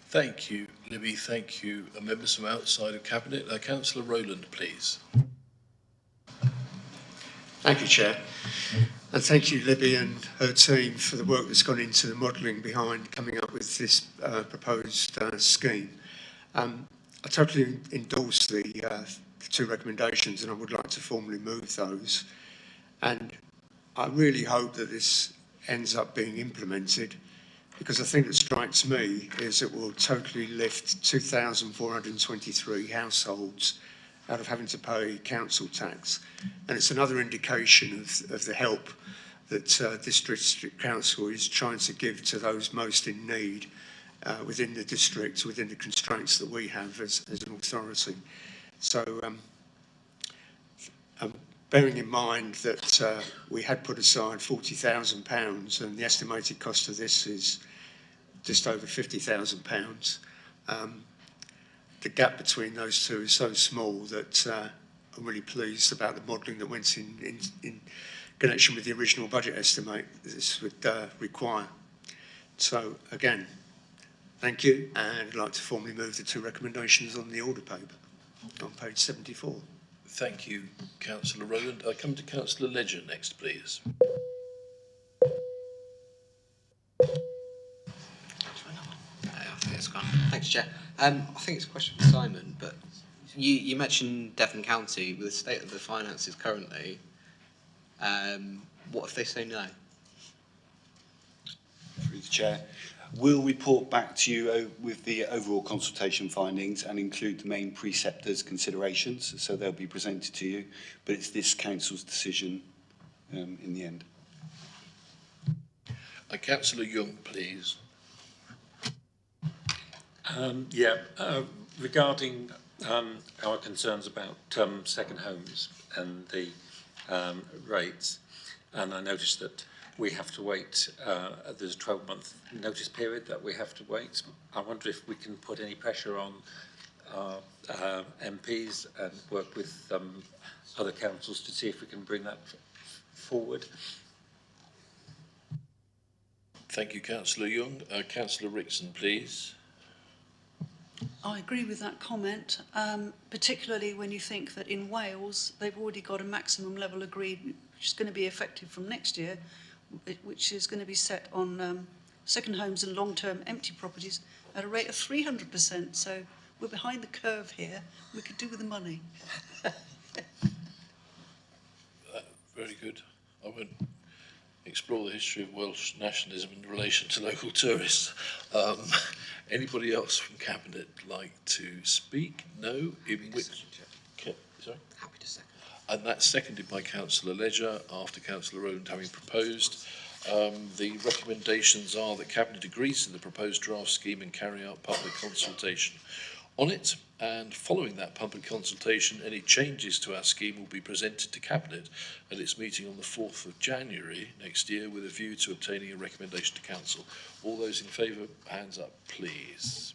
Thank you, Libby. Thank you, members from outside of Cabinet. Councillor Rowland, please. Thank you, Chair. And thank you, Libby and her team, for the work that's gone into the modelling behind coming up with this proposed scheme. I totally endorse the two recommendations, and I would like to formally move those. And I really hope that this ends up being implemented, because the thing that strikes me is it will totally lift 2,423 households out of having to pay council tax. And it's another indication of the help that this district council is trying to give to those most in need within the district, within the constraints that we have as an authority. So bearing in mind that we had put aside £40,000, and the estimated cost of this is just over £50,000, the gap between those two is so small that I'm really pleased about the modelling that went in connection with the original budget estimate that this would require. So again, thank you, and I'd like to formally move the two recommendations on the order paper on page 74. Thank you, Councillor Rowland. I come to Councillor Ledger next, please. Thanks, Chair. I think it's a question for Simon, but you mentioned Devon County with the state of the finances currently. What if they say no? Through the Chair. We'll report back to you with the overall consultation findings and include the main preceptors' considerations, so they'll be presented to you, but it's this council's decision in the end. Councillor Young, please. Regarding our concerns about second homes and the rates, and I noticed that we have to wait, there's a 12-month notice period that we have to wait. I wonder if we can put any pressure on our MPs and work with other councils to see if we can bring that forward. Thank you, Councillor Young. Councillor Rickson, please. I agree with that comment, particularly when you think that in Wales they've already got a maximum level agreed, which is going to be effective from next year, which is going to be set on second homes and long-term empty properties at a rate of 300%. So we're behind the curve here. We could do with the money. Very good. I won't explore the history of Welsh nationalism in relation to local tourists. Anybody else from Cabinet like to speak? No? In which... Sorry? Happy to second. And that's seconded by Councillor Ledger after Councillor Rowland having proposed. The recommendations are that Cabinet agrees to the proposed draft scheme and carry out public consultation on it. And following that public consultation, any changes to our scheme will be presented to Cabinet at its meeting on the 4th of January next year with a view to obtaining a recommendation to Council. All those in favour, hands up, please.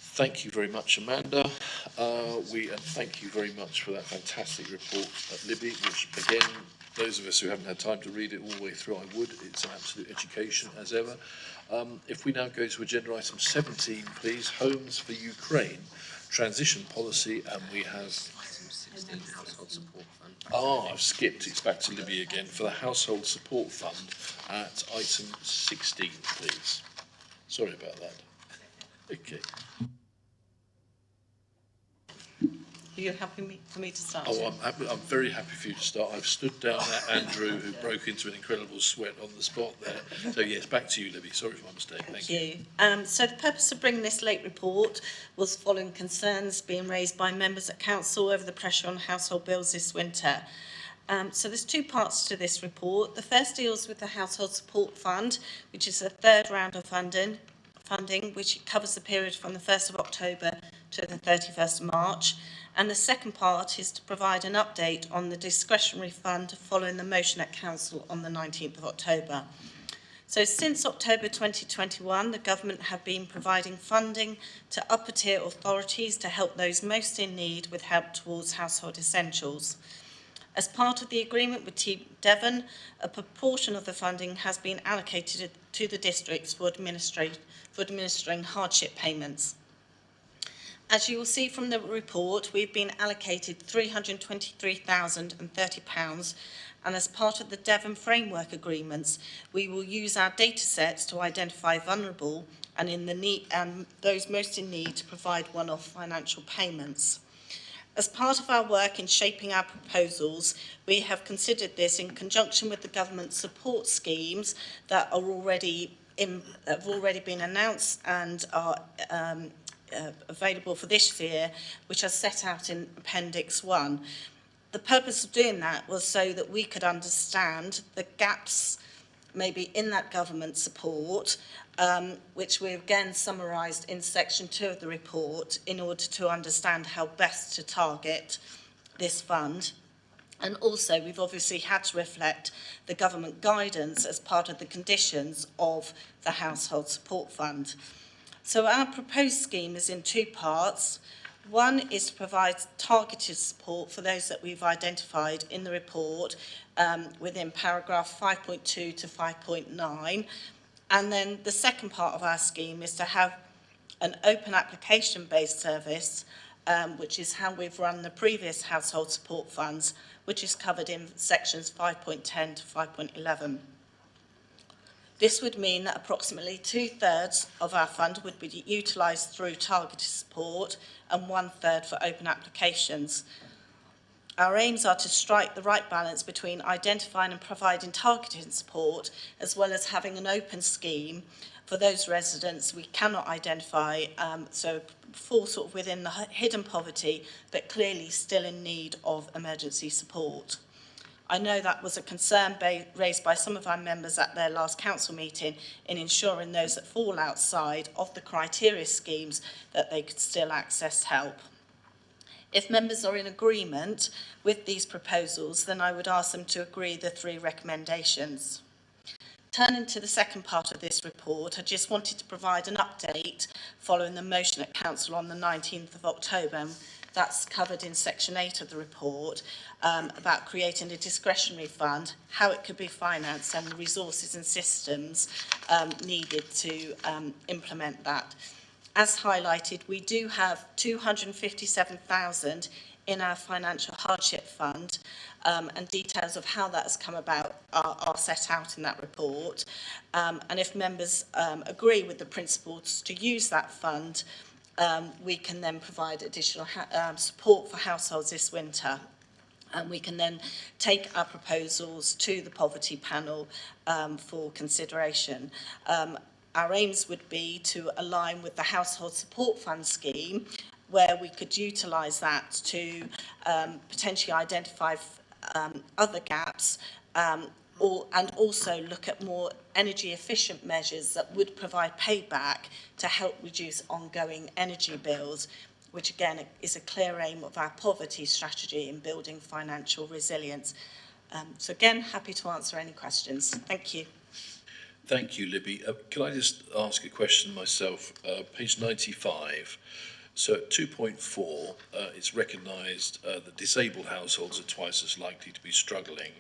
Thank you very much, Amanda. And thank you very much for that fantastic report at Libby, which, again, those of us who haven't had time to read it all the way through, I would. It's an absolute education, as ever. If we now go to agenda item 17, please, Homes for Ukraine, Transition Policy, and we have... Item 16, Household Support Fund. I've skipped. It's back to Libby again for the Household Support Fund at item 16, please. Sorry about that. Okay. Are you happy for me to start? Oh, I'm very happy for you to start. I've stood down that Andrew who broke into an incredible sweat on the spot there. So yes, back to you, Libby. Sorry for my mistake. Thank you. So the purpose of bringing this late report was following concerns being raised by members at Council over the pressure on household bills this winter. So there's two parts to this report. The first deals with the Household Support Fund, which is the third round of funding, which covers the period from the 1st of October to the 31st of March. And the second part is to provide an update on the discretionary fund following the motion at Council on the 19th of October. So since October 2021, the government have been providing funding to upper tier authorities to help those most in need with help towards household essentials. As part of the agreement with Team Devon, a proportion of the funding has been allocated to the districts for administering hardship payments. As you will see from the report, we've been allocated £323,030, and as part of the Devon framework agreements, we will use our data sets to identify vulnerable and those most in need to provide one-off financial payments. As part of our work in shaping our proposals, we have considered this in conjunction with the government support schemes that have already been announced and are available for this year, which are set out in Appendix 1. The purpose of doing that was so that we could understand the gaps maybe in that government support, which we've again summarised in section 2 of the report in order to understand how best to target this fund. And also we've obviously had to reflect the government guidance as part of the conditions of the Household Support Fund. So our proposed scheme is in two parts. One is to provide targeted support for those that we've identified in the report within paragraph 5.2 to 5.9. And then the second part of our scheme is to have an open application-based service which is how we've run the previous household support funds, which is covered in sections 5.10 to 5.11. This would mean that approximately 2/3 of our fund would be utilised through targeted support and 1/3 for open applications. Our aims are to strike the right balance between identifying and providing targeted support, as well as having an open scheme for those residents we cannot identify, so fall sort of within the hidden poverty, but clearly still in need of emergency support. I know that was a concern raised by some of our members at their last council meeting in ensuring those that fall outside of the criteria schemes that they could still access help. If members are in agreement with these proposals, then I would ask them to agree the 3 recommendations. Turning to the second part of this report, I just wanted to provide an update following the motion at Council on the 19th of October. That's covered in section 8 of the report, about creating a discretionary fund, how it could be financed and the resources and systems needed to implement that. As highlighted, we do have 257,000 in our financial hardship fund, and details of how that has come about are set out in that report. And if members agree with the principles to use that fund, we can then provide additional support for households this winter. And we can then take our proposals to the poverty panel for consideration. Our aims would be to align with the Household Support Fund scheme, where we could utilise that to potentially identify other gaps, and also look at more energy efficient measures that would provide payback to help reduce ongoing energy bills, which again is a clear aim of our poverty strategy in building financial resilience. So again, happy to answer any questions. Thank you. Thank you, Libby. Can I just ask a question myself? Page 95. So at 2.4, it's recognised that disabled households are twice as likely to be struggling.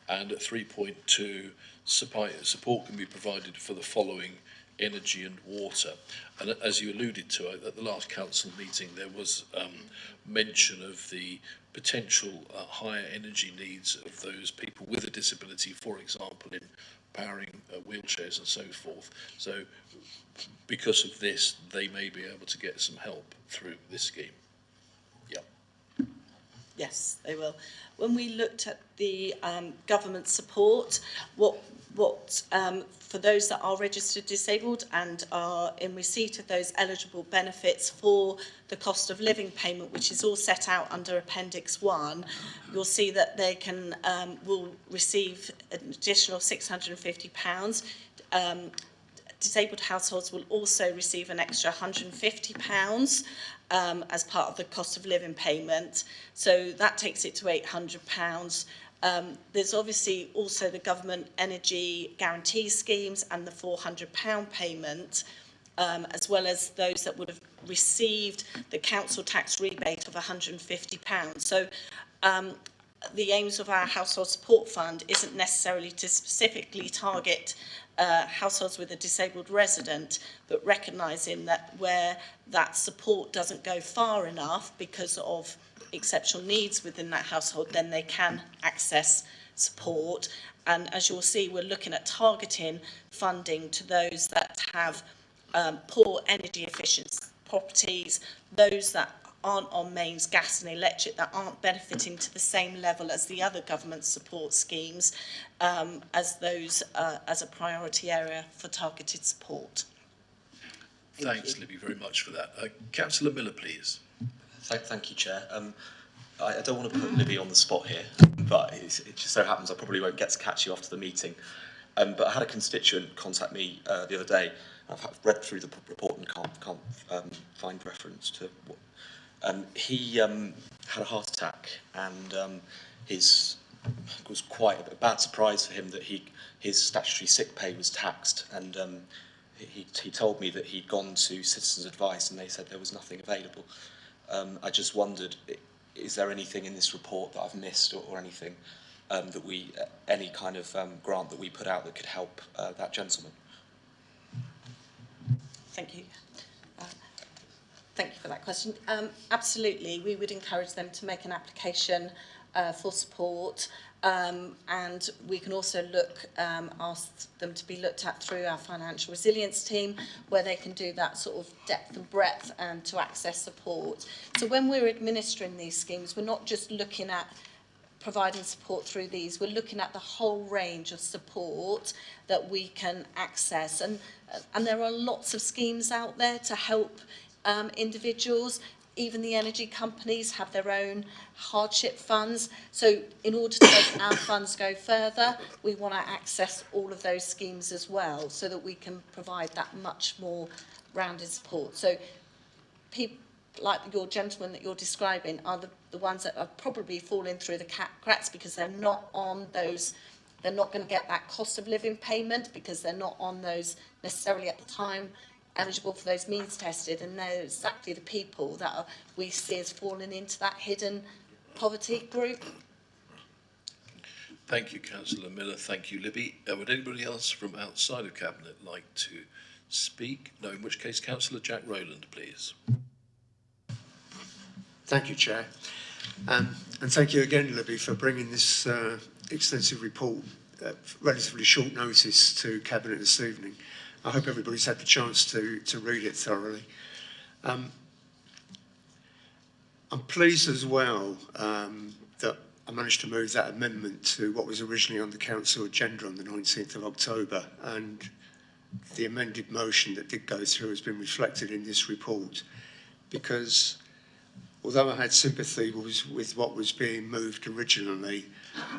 And at 3.2, support can be provided for the following: energy and water. And as you alluded to, at the last council meeting, there was mention of the potential higher energy needs of those people with a disability, for example, in powering wheelchairs and so forth. So because of this, they may be able to get some help through this scheme. Yeah. Yes, they will. When we looked at the government support, for those that are registered disabled and are in receipt of those eligible benefits for the cost of living payment, which is all set out under Appendix 1, you'll see that they will receive an additional £650. Disabled households will also receive an extra £150 as part of the cost of living payment. So that takes it to £800. There's obviously also the government energy guarantee schemes and the £400 payment, as well as those that would have received the council tax rebate of £150. So the aims of our household support fund isn't necessarily to specifically target households with a disabled resident, but recognising that where that support doesn't go far enough because of exceptional needs within that household, then they can access support. And as you'll see, we're looking at targeting funding to those that have poor energy efficient properties, those that aren't on mains, gas and electric, that aren't benefiting to the same level as the other government support schemes, as those as a priority area for targeted support. Thanks, Libby, very much for that. Councillor Miller, please. Thank you, Chair. I don't want to put Libby on the spot here, but it just so happens I probably won't get to catch you after the meeting. But I had a constituent contact me the other day. I've read through the report and can't find reference to what. He had a heart attack, and it was quite a bad surprise for him that his statutory sick pay was taxed, and he told me that he'd gone to Citizens Advice and they said there was nothing available. I just wondered, is there anything in this report that I've missed or anything that any kind of grant that we put out that could help that gentleman? Thank you. Thank you for that question. Absolutely, we would encourage them to make an application for support, and we can also ask them to be looked at through our financial resilience team, where they can do that sort of depth and breadth and to access support. So when we're administering these schemes, we're not just looking at providing support through these, we're looking at the whole range of support that we can access, and there are lots of schemes out there to help individuals. Even the energy companies have their own hardship funds. So in order to make our funds go further, we want to access all of those schemes as well, so that we can provide that much more rounded support. So people like your gentleman that you're describing are the ones that are probably falling through the cracks because they're not on those, they're not going to get that cost of living payment because they're not on those necessarily at the time eligible for those means tested, and they're exactly the people that we see as falling into that hidden poverty group. Thank you, Councillor Miller. Thank you, Libby. Would anybody else from outside of Cabinet like to speak? No, in which case, Councillor Jack Rowland, please. Thank you, Chair. And thank you again, Libby, for bringing this extensive report at relatively short notice to Cabinet this evening. I hope everybody's had the chance to read it thoroughly. I'm pleased as well that I managed to move that amendment to what was originally on the Council agenda on the 19th of October, and the amended motion that did go through has been reflected in this report, because although I had sympathy with what was being moved originally,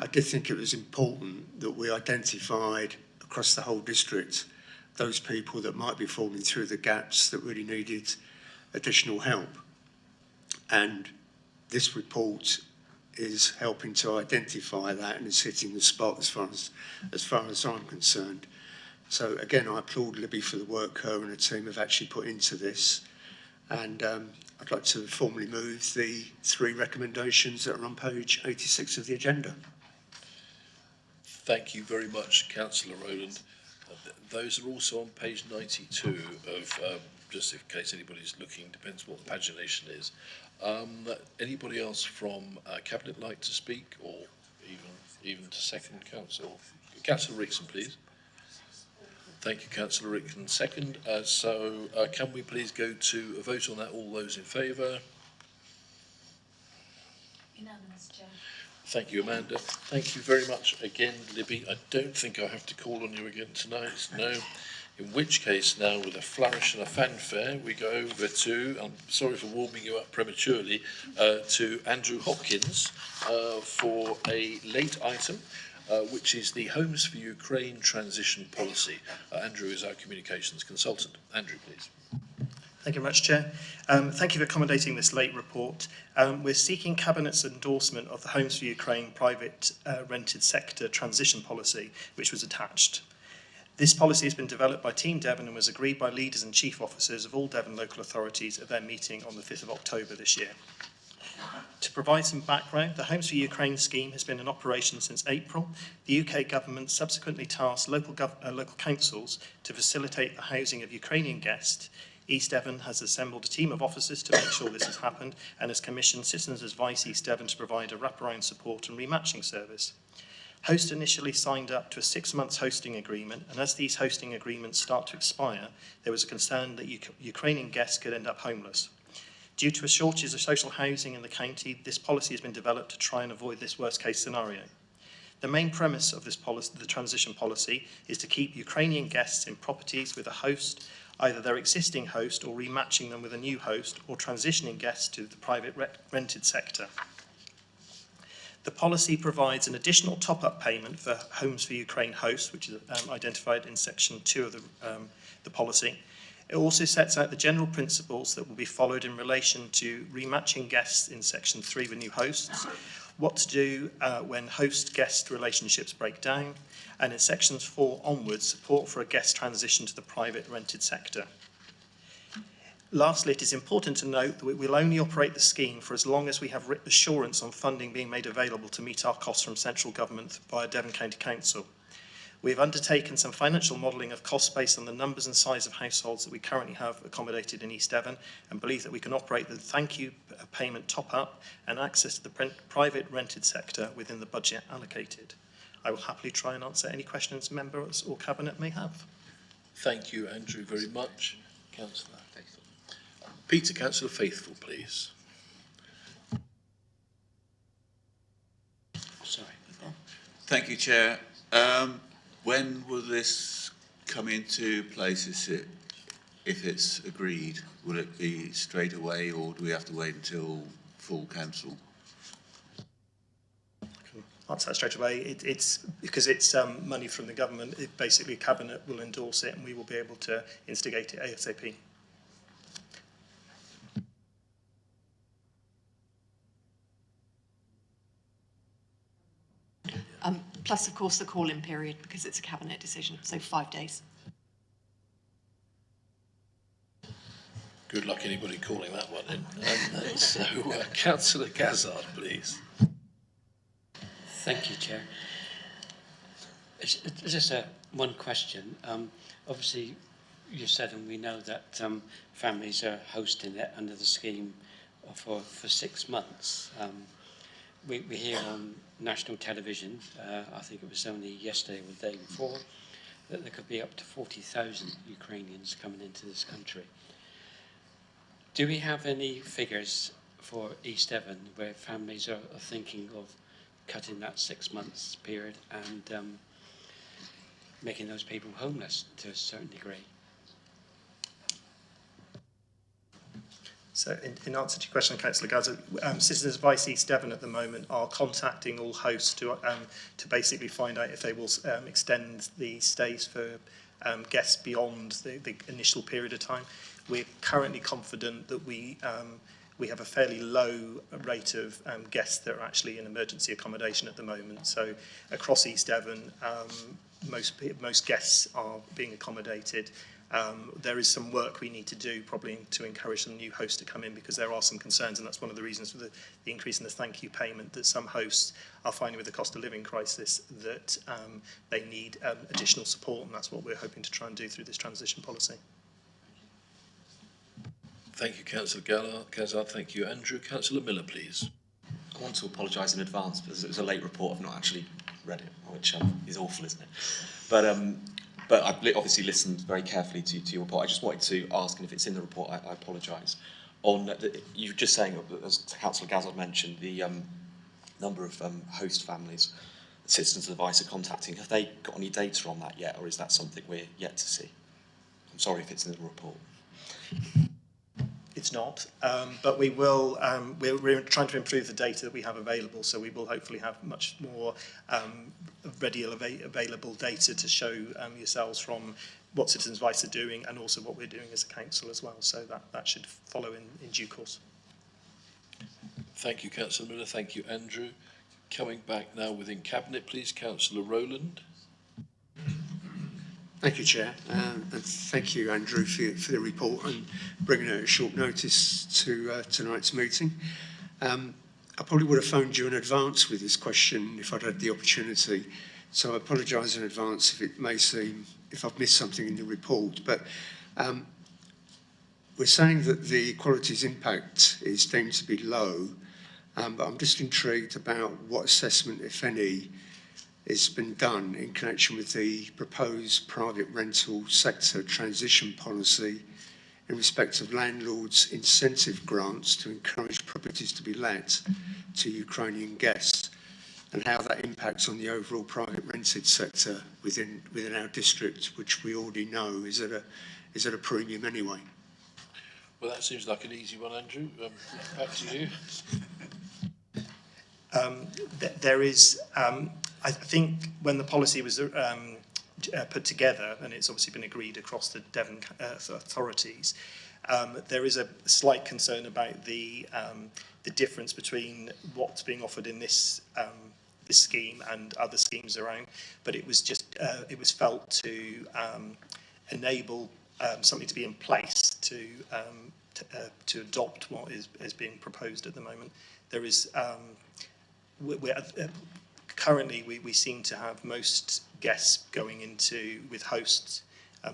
I did think it was important that we identified across the whole district those people that might be falling through the gaps that really needed additional help. And this report is helping to identify that and is hitting the spot as far as I'm concerned. So again, I applaud Libby for the work her and her team have actually put into this. And I'd like to formally move the 3 recommendations that are on page 86 of the agenda. Thank you very much, Councillor Rowland. Those are also on page 92 of, just in case anybody's looking, depends what the pagination is. Anybody else from Cabinet like to speak, or even to second Council? Councillor Rickson, please. Thank you, Councillor Rickson. Second. Can we please go to a vote on that? All those in favour? Unanimous, Chair. Thank you, Amanda. Thank you very much again, Libby. I don't think I have to call on you again tonight, no. In which case now, with a flourish and a fanfare, we go over to, I'm sorry for warming you up prematurely, to Andrew Hopkins for a late item, which is the Homes for Ukraine transition policy. Andrew is our communications consultant. Andrew, please. Thank you very much, Chair. Thank you for accommodating this late report. We're seeking Cabinet's endorsement of the Homes for Ukraine private rented sector transition policy, which was attached. This policy has been developed by Team Devon and was agreed by leaders and chief officers of all Devon local authorities at their meeting on the 5th of October this year. To provide some background, the Homes for Ukraine scheme has been in operation since April. The UK government subsequently tasked local councils to facilitate the housing of Ukrainian guests. East Devon has assembled a team of officers to make sure this has happened and has commissioned Citizens Advice East Devon to provide a wraparound support and rematching service. Host initially signed up to a 6-month hosting agreement, and as these hosting agreements start to expire, there was a concern that Ukrainian guests could end up homeless. Due to a shortage of social housing in the county, this policy has been developed to try and avoid this worst-case scenario. The main premise of this policy, the transition policy, is to keep Ukrainian guests in properties with a host, either their existing host or rematching them with a new host, or transitioning guests to the private rented sector. The policy provides an additional top-up payment for Homes for Ukraine hosts, which is identified in section 2 of the policy. It also sets out the general principles that will be followed in relation to rematching guests in section 3 with new hosts, what to do when host-guest relationships break down, and in sections 4 onwards, support for a guest transition to the private rented sector. Lastly, it is important to note that we will only operate the scheme for as long as we have assurance on funding being made available to meet our costs from central government via Devon County Council. We've undertaken some financial modelling of costs based on the numbers and size of households that we currently have accommodated in East Devon, and believe that we can operate the thank you payment top-up and access to the private rented sector within the budget allocated. I will happily try and answer any questions members or Cabinet may have. Thank you, Andrew, very much. Councillor Faithful. Peter, Councillor Faithful, please. Sorry. Thank you, Chair. When will this come into place? If it's agreed, will it be straight away, or do we have to wait until full council? Answer that straight away. It's because it's money from the government. Basically, Cabinet will endorse it, and we will be able to instigate it ASAP. Plus, of course, the call-in period, because it's a Cabinet decision, so 5 days. Good luck anybody calling that one in. So, Councillor Gazzard, please. Thank you, Chair. It's just one question. Obviously, you said, and we know that families are hosting it under the scheme for 6 months. We hear on national television, I think it was only yesterday or the day before, that there could be up to 40,000 Ukrainians coming into this country. Do we have any figures for East Devon where families are thinking of cutting that 6 months period and making those people homeless to a certain degree? So in answer to your question, Councillor Gaza, Citizens Advice East Devon at the moment are contacting all hosts to basically find out if they will extend the stays for guests beyond the initial period of time. We're currently confident that we have a fairly low rate of guests that are actually in emergency accommodation at the moment. So across East Devon, most guests are being accommodated. There is some work we need to do probably to encourage some new hosts to come in, because there are some concerns, and that's one of the reasons for the increase in the thank you payment, that some hosts are finding with the cost of living crisis that they need additional support, and that's what we're hoping to try and do through this transition policy. Thank you, Councillor Gazzard. Thank you, Andrew. Councillor Miller, please. I want to apologise in advance because it was a late report. I've not actually read it, which is awful, isn't it? But I've obviously listened very carefully to your report. I just wanted to ask, and if it's in the report, I apologise. You were just saying, as Councillor Gazzard mentioned, the number of host families that Citizens Advice are contacting. Have they got any data on that yet, or is that something we're yet to see? I'm sorry if it's in the report. It's not, but we will. We're trying to improve the data that we have available, so we will hopefully have much more readily available data to show yourselves from what Citizens Advice are doing, and also what we're doing as a council as well. So that should follow in due course. Thank you, Councillor Miller. Thank you, Andrew. Coming back now within Cabinet, please, Councillor Rowland. Thank you, Chair, and thank you, Andrew, for the report and bringing it at short notice to tonight's meeting. I probably would have phoned you in advance with this question if I'd had the opportunity, so I apologise in advance if it may seem, if I've missed something in the report, but we're saying that the equalities impact is deemed to be low, but I'm just intrigued about what assessment, if any, has been done in connection with the proposed private rental sector transition policy in respect of landlords' incentive grants to encourage properties to be let to Ukrainian guests, and how that impacts on the overall private rented sector within our district, which we already know is at a premium anyway. Well, that seems like an easy one, Andrew. Back to you. There is. I think when the policy was put together, and it's obviously been agreed across the Devon authorities, there is a slight concern about the difference between what's being offered in this scheme and other schemes around. But it was just it was felt to enable something to be in place to adopt what is being proposed at the moment. There is currently, we seem to have most guests going into with hosts.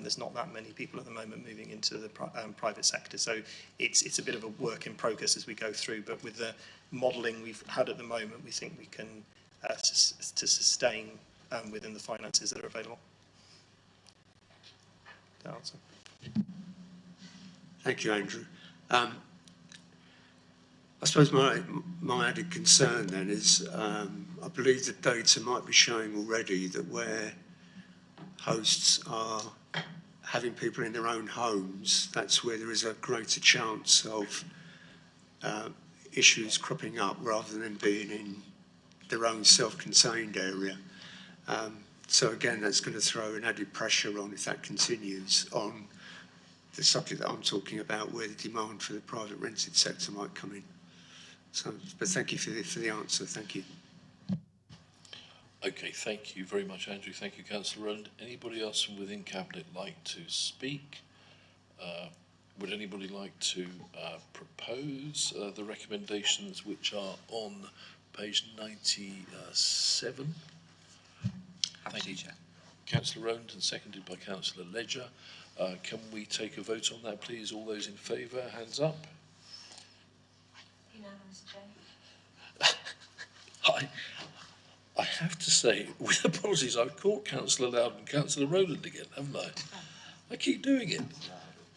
There's not that many people at the moment moving into the private sector, so it's a bit of a work in progress as we go through. But with the modelling we've had at the moment, we think we can to sustain within the finances that are available. That answer. Thank you, Andrew. I suppose my added concern then is I believe the data might be showing already that where hosts are having people in their own homes, that's where there is a greater chance of issues cropping up rather than being in their own self-contained area. So again, that's going to throw an added pressure on, if that continues, on the subject that I'm talking about, where the demand for the private rented sector might come in. So, but thank you for the answer. Thank you. Okay, thank you very much, Andrew. Thank you, Councillor Rowland. Anybody else from within Cabinet like to speak? Would anybody like to propose the recommendations which are on page 97? Thank you, Chair. Councillor Rowland and seconded by Councillor Ledger. Can we take a vote on that, please? All those in favour, hands up. Unanimous, Chair. I have to say, with apologies, I've caught Councillor Loud and Councillor Rowland again, haven't I? I keep doing it.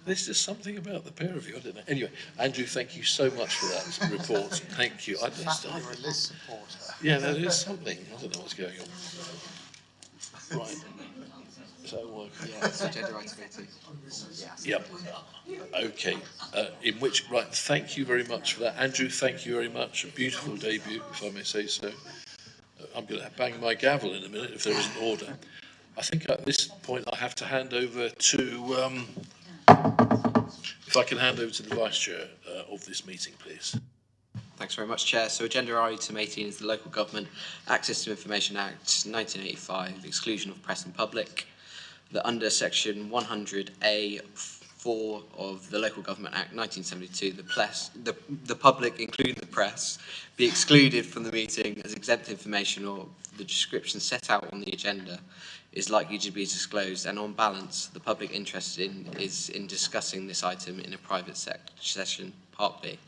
There's just something about the pair of you, I don't know. Anyway, Andrew, thank you so much for that report. Thank you. I just, You're a Liz supporter. yeah, there is something. I don't know what's going on. Right. So, yeah, so agenda item 18. Yep. Okay. In which, right, thank you very much for that. Andrew, thank you very much. A beautiful debut, if I may say so. I'm going to bang my gavel in a minute if there is an order. I think at this point I have to hand over to, if I can hand over to the Vice Chair of this meeting, please. Thanks very much, Chair. So agenda item 18 is the Local Government Access to Information Act 1985, exclusion of press and public. That under section 100A(4) of the Local Government Act 1972, the public, including the press, be excluded from the meeting as exempt information or the description set out on the agenda is likely to be disclosed, and on balance, the public interest is in discussing this item in a private session, Part B.